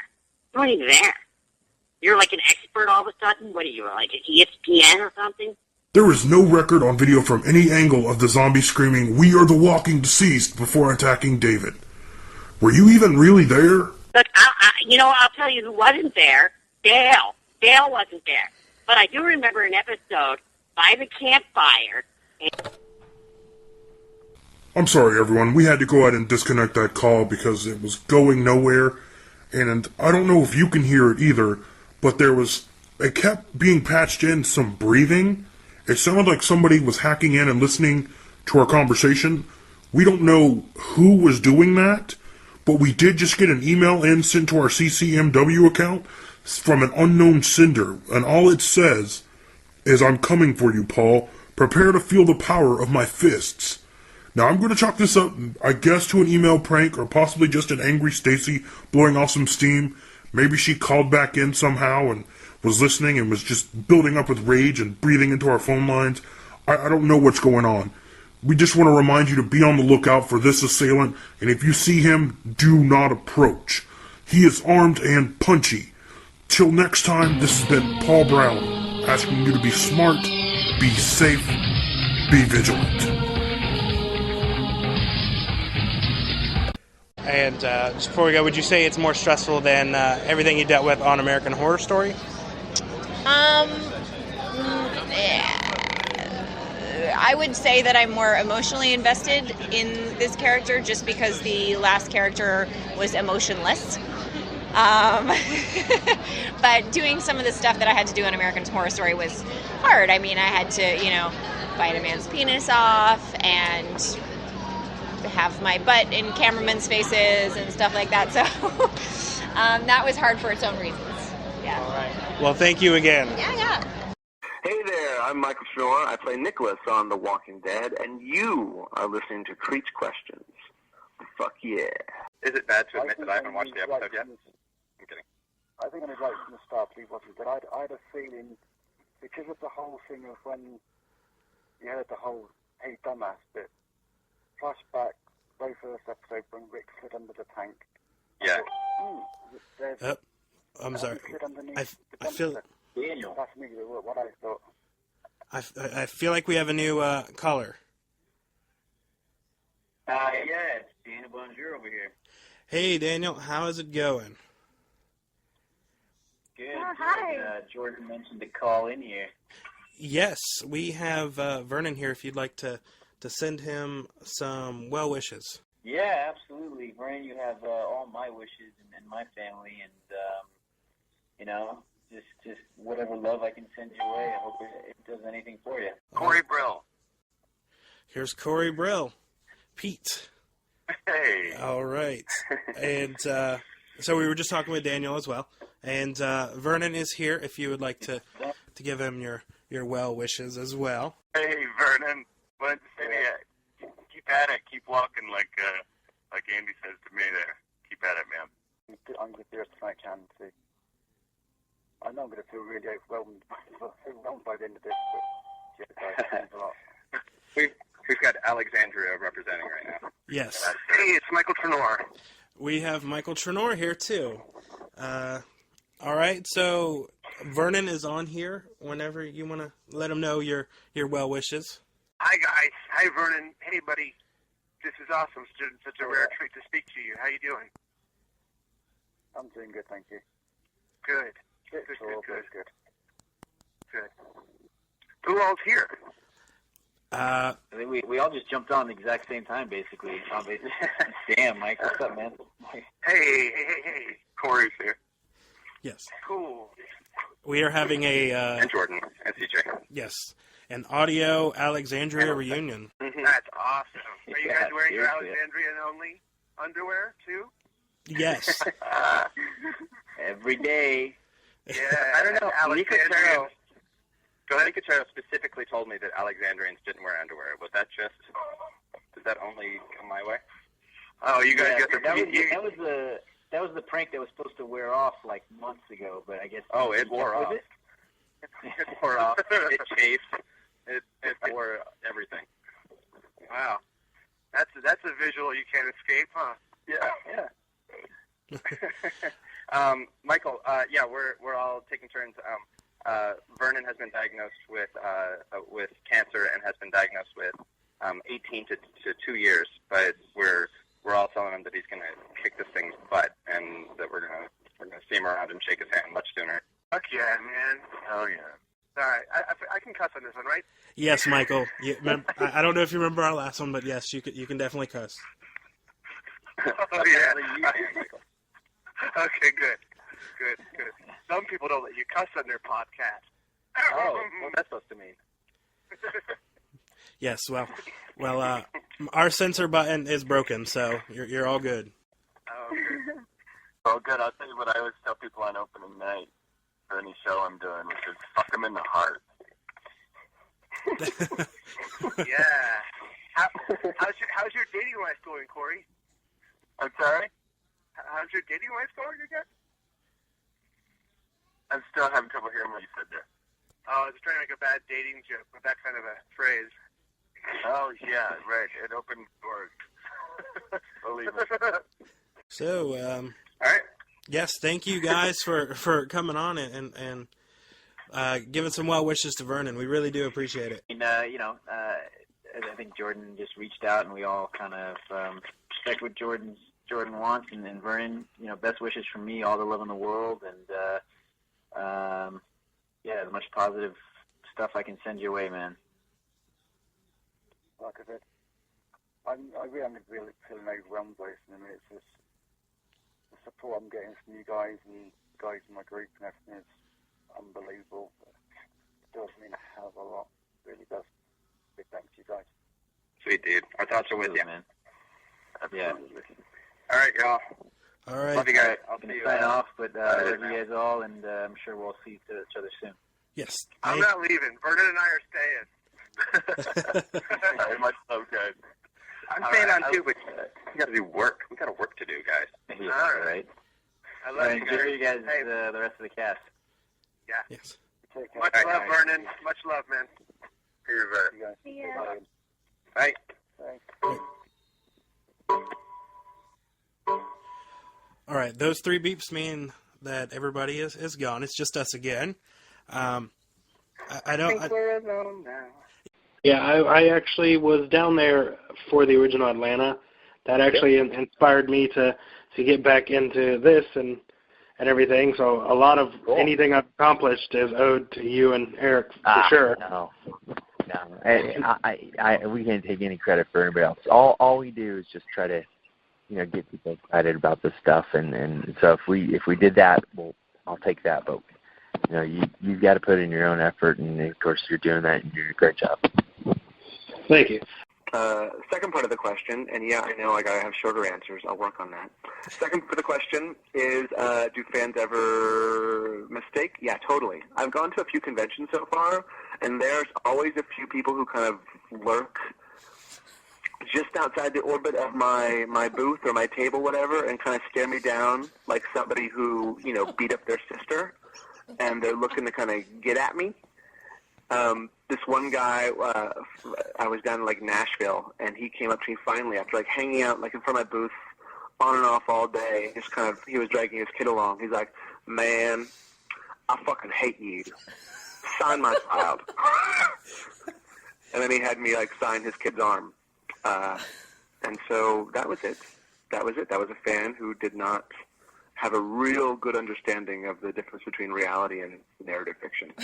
You're like an expert all of a sudden? What are you, like an ESPN or something? There is no record on video from any angle of the zombie screaming, "We are the walking deceased," before attacking David. Were you even really there? Look, I'll tell you who wasn't there. Dale. Dale wasn't there. But I do remember an episode by the campfire. I'm sorry, everyone. We had to go ahead and disconnect that call because it was going nowhere. And I don't know if you can hear it either, but it kept being patched in some breathing. It sounded like somebody was hacking in and listening to our conversation. We don't know who was doing that, but we did just get an email sent to our CCMW account from an unknown sender, and all it says is, "I'm coming for you, Paul. Prepare to feel the power of my fists." Now, I'm going to chalk this up, I guess, to an email prank, or possibly just an angry Stacy blowing off some steam. Maybe she called back in somehow and was listening and was just building up with rage and breathing into our phone lines. I don't know what's going on. We just want to remind you to be on the lookout for this assailant, and if you see him, do not approach. He is armed and punchy. Till next time, this has been Paul Brown, asking you to be smart, be safe, be vigilant. And just before we go, would you say it's more stressful than everything you dealt with on American Horror Story? I would say that I'm more emotionally invested in this character just because the last character was emotionless. But doing some of the stuff that I had to do on American Horror Story was hard. I mean, I had to, bite a man's penis off and have my butt in cameramen's faces and stuff like that. So that was hard for its own reasons. Yeah. All right. Well, thank you again. Yeah. Hey there, I'm Michael Schnorr. I play Nicholas on The Walking Dead, and you are listening to Creech Questions. Fuck yeah. Is it bad to admit that I haven't watched the episode yet? I'm kidding. I think I was right from the start, he wasn't, but I had a feeling, because of the whole thing of when you heard the whole "hey dumbass" bit, flashback, very first episode when Rick slid under the tank. Yeah. I'm sorry. I feel... Daniel. That's me, what I thought. I feel like we have a new caller. Yeah, it's Daniel Bonjour over here. Hey, Daniel, how is it going? Good. Hi. Jordan mentioned to call in here. Yes, we have Vernon here if you'd like to send him some well wishes. Yeah, absolutely. Vernon, you have all my wishes and my family, and, just whatever love I can send your way. I hope it does anything for you. Corey Brill. Here's Corey Brill. Pete. Hey. All right. And so we were just talking with Daniel as well. And Vernon is here if you would like to give him your well wishes as well. Hey, Vernon. Wanted to say to you, keep at it. Keep walking like Andy says to me there. Keep at it, man. I'm going to do everything I can to... I know I'm going to feel really overwhelmed by the end of this, but yeah, a lot. We've got Alexandria representing right now. Yes. Hey, it's Michael Trenor. We have Michael Trenor here, too. All right, so Vernon is on here whenever you want to let him know your well wishes. Hi, guys. Hi, Vernon. Hey, buddy. This is awesome. Such a rare treat to speak to you. How you doing? I'm doing good, thank you. Good. Good. Who all's here? I think we all just jumped on the exact same time, basically. Damn, Mike, what's up, man? Hey. Corey's here. Yes. Cool. We are having and Jordan and CJ. Yes, an audio Alexandria reunion. That's awesome. Are you guys wearing your Alexandrian only underwear too? Yes. Every day. Yeah, I don't know. Alexandrians. Nicotero specifically told me that Alexandrians didn't wear underwear. Was that just? Did that only come my way? Oh, you guys got the. That was the prank that was supposed to wear off like months ago, but I guess. Oh, it wore off. It wore off. It chafed. It wore everything. Wow, that's a visual you can't escape, huh? Yeah. Michael, we're all taking turns. Vernon has been diagnosed with cancer and has been diagnosed with 18 to 2 years, but we're we're all telling him that he's gonna kick this thing's butt, and that we're gonna see him around and shake his hand much sooner. Fuck yeah, man. Oh yeah. All right, I can cuss on this one, right? Yes, Michael. I don't know if you remember our last one, but yes, you can definitely cuss. Oh yeah. Okay, good. Some people don't let you cuss on their podcast. Oh, what's that supposed to mean? Yes, well, our censor button is broken, so you're all good. Oh, good. I'll tell you what I always tell people on opening night for any show I'm doing, which is fuck them in the heart. Yeah. How's your dating life going, Corey? I'm sorry? How's your dating life going again? I'm still having trouble hearing what you said there. Oh, I was trying to make a bad dating joke with that kind of a phrase. Oh, yeah, right. It opened doors. Believe me. So, all right. Yes, thank you guys for coming on and giving some well wishes to Vernon. We really do appreciate it. And, I think Jordan just reached out, and we all kind of respect what Jordan wants, and Vernon, best wishes from me, all the love in the world, and as much positive stuff I can send your way, man. Like I said, I'm really feeling overwhelmed by this, and it's just the support I'm getting from you guys and guys in my group and everything is unbelievable. It does mean a hell of a lot. It really does. Big thanks to you guys. Sweet, dude. Our thoughts are with you, man. Absolutely. All right, y'all. All right. Love you guys. I'll sign off, but love you guys all, and I'm sure we'll see each other soon. Yes. I'm not leaving. Vernon and I are staying. Very much so, guys. I'm All staying right, on too, but we got to do work. We got work to do, guys. Yeah, All right. I love you Enjoy guys. you guys, Hey. the rest of the cast. Yeah. Yes. Much love, Vernon. Much love, man. Here's that. See ya. Bye. All right, those 3 beeps mean that everybody is gone. It's just us again. I don't. We're alone now. Yeah, I actually was down there for the original Atlanta. That actually inspired me to get back into this and everything. So a lot of anything I've accomplished is owed to you and Erik for sure. No. We can't take any credit for anybody else. All we do is just try to, get people excited about this stuff. And so if we did that, well, I'll take that. But you've got to put in your own effort, and of course you're doing that, and you're doing a great job. Thank you. Second part of the question, and yeah, I know I gotta have shorter answers. I'll work on that. Second part of the question is, do fans ever mistake? Yeah, totally. I've gone to a few conventions so far, and there's always a few people who kind of lurk just outside the orbit of my booth or my table, whatever, and kind of stare me down like somebody who, beat up their sister, and they're looking to kind of get at me. This one guy, I was down in Nashville, and he came up to me finally after hanging out in front of my booth on and off all day. Just he was dragging his kid along. He's like, "Man, I fucking hate you. Sign my child." And then he had me sign his kid's arm. And so that was it. That was a fan who did not have a real good understanding of the difference between reality and narrative fiction.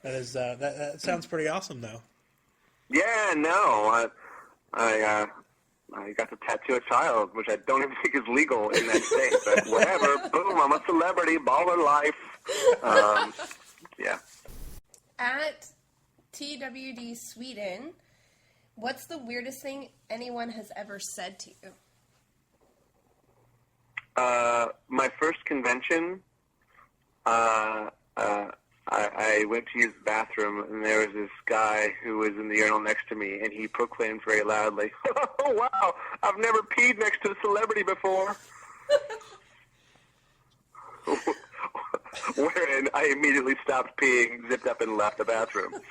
That sounds pretty awesome, though. Yeah, no, I got to tattoo a child, which I don't even think is legal in that state. But whatever, boom, I'm a celebrity, baller life. Yeah. At TWD Sweden, what's the weirdest thing anyone has ever said to you? My first convention, I went to use the bathroom, and there was this guy who was in the urinal next to me, and he proclaimed very loudly, "Oh, wow, I've never peed next to a celebrity before." Wherein I immediately stopped peeing, zipped up, and left the bathroom.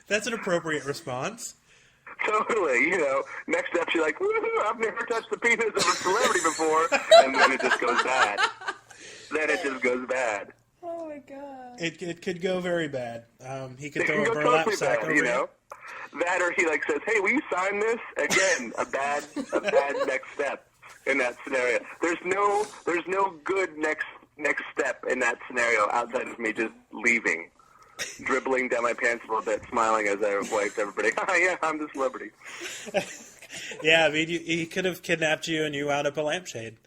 That's an appropriate response. Totally, next up you're like, "Woohoo, I've never touched the penis of a celebrity before," and then it just goes bad. Oh my god. It could go very bad. He could It throw can a go burlap totally sack bad, over you. That or he like says, "Hey, will you sign this?" Again, a bad next step in that scenario. There's no good next step in that scenario outside of me just leaving, dribbling down my pants a little bit, smiling as I waved to everybody. Yeah, I'm the celebrity. Yeah, I mean, he could have kidnapped you and you wound up a lampshade.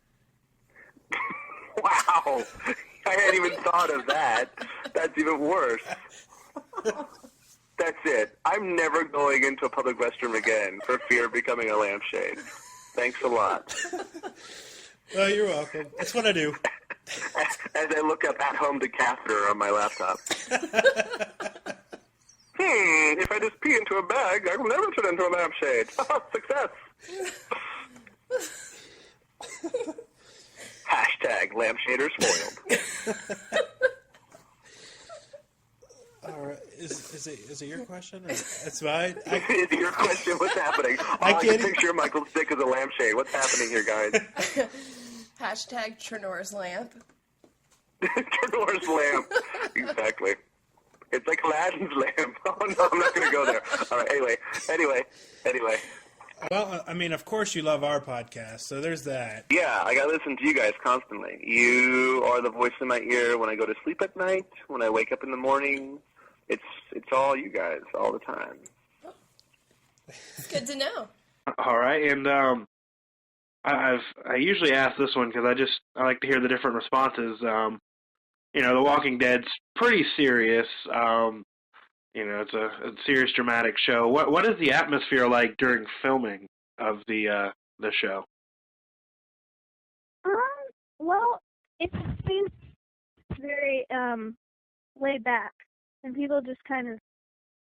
Wow, I hadn't even thought of that. That's even worse. That's it. I'm never going into a public restroom again for fear of becoming a lampshade. Thanks a lot. Well, you're welcome. That's what I do. As I look up at home the catheter on my laptop. If I just pee into a bag, I will never turn into a lampshade. Success. Hashtag lampshaders foiled. All right. Is it your question? Or it's mine? Is it your question? What's happening? I can picture Michael's dick as a lampshade. What's happening here, guys? Hashtag Trenor's lamp. Trenor's lamp. Exactly. It's like Aladdin's lamp. Oh, no, I'm not going to go there. All right, anyway. Well, I mean, of course you love our podcast, so there's that. Yeah, I got to listen to you guys constantly. You are the voice in my ear when I go to sleep at night, when I wake up in the morning. It's all you guys all the time. It's good to know. All right, and I usually ask this one because I like to hear the different responses. The Walking Dead's pretty serious. It's a serious, dramatic show. What is the atmosphere like during filming of the show? Well, it seems very laid back, and people just kind of,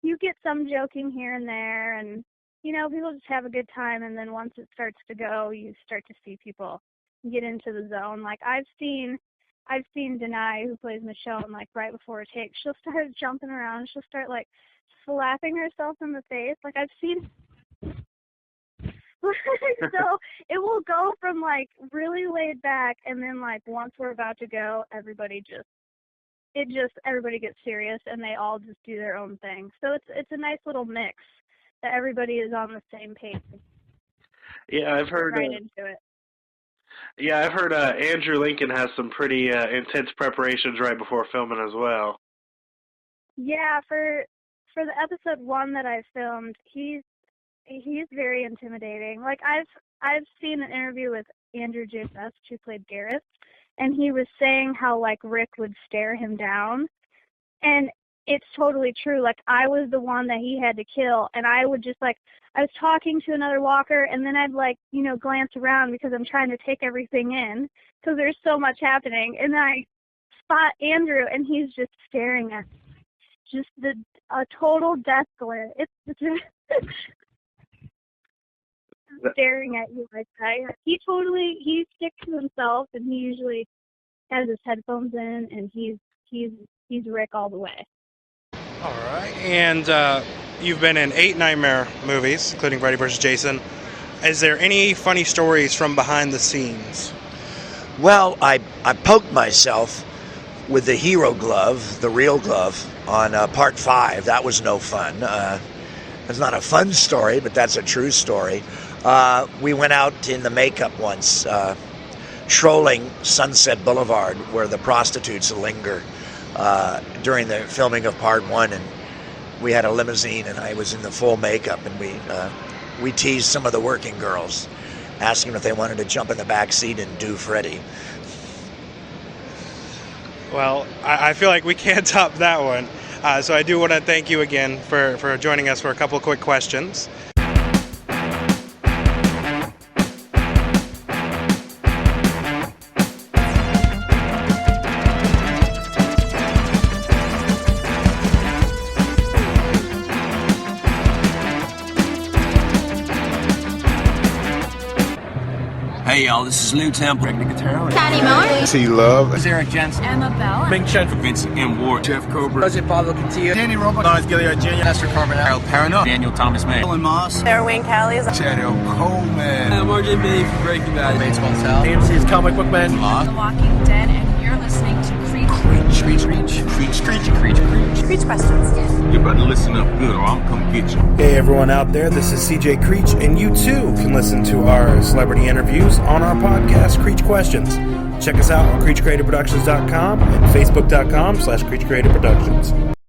you get some joking here and there, and people just have a good time. And then once it starts to go, you start to see people get into the zone. Like I've seen Denai, who plays Michonne, like right before a take, she'll start jumping around. She'll start like slapping herself in the face. Like I've seen. So it will go from like really laid back, and then like once we're about to go, everybody gets serious, and they all just do their own thing. So it's a nice little mix that everybody is on the same page. Yeah, I've heard. Right into it. Yeah, I've heard Andrew Lincoln has some pretty intense preparations right before filming as well. Yeah, for the episode 1 that I filmed, he's very intimidating. Like I've seen an interview with Andrew J. Best, who played Gareth, and he was saying how like Rick would stare him down, and it's totally true. Like I was the one that he had to kill, and I would just like, I was talking to another walker, and then I'd like, glance around because I'm trying to take everything in because there's so much happening, and then I spot Andrew, and he's just staring at just a total death glare. It's just staring at you like that. He sticks to himself, and he usually has his headphones in, and he's Rick all the way. All right, and you've been in 8 Nightmare movies, including Freddy vs. Jason. Is there any funny stories from behind the scenes? Well, I poked myself with the hero glove, the real glove, on part 5. That was no fun. It's not a fun story, but that's a true story. We went out in the makeup once, trolling Sunset Boulevard, where the prostitutes linger, during the filming of part 1, and we had a limousine, and I was in the full makeup, and we teased some of the working girls, asking if they wanted to jump in the back seat and do Freddy. Well, I feel like we can't top that one. So I do want to thank you again for joining us for a couple of quick questions. Hey y'all, this is Lou Temple, Greg Nicotero, Patty Moore, T-Love, Erik Jensen, Emma Bell, Ming Chen, Vincent M. Ward, Jeff Cobra, Jose Pablo Cantillo, Danny Robert, Lars Gilliard Jr., Nestor Carbonell, Harold Perrineau, Daniel Thomas May, Alan Moss, Sarah Wayne Callies, Chad L. Coleman, I'm RJ May from Breaking Bad, Bates Montell, AMC's Comic Book Man, The Walking Dead, and you're listening to Creech. Creech Creech questions. You better listen up good or I'm come get you. Hey everyone out there, this is CJ Creech, and you too can listen to our celebrity interviews on our podcast, Creech Questions. Check us out on CreechCreativeProductions.com and Facebook.com/CreechCreativeProductions.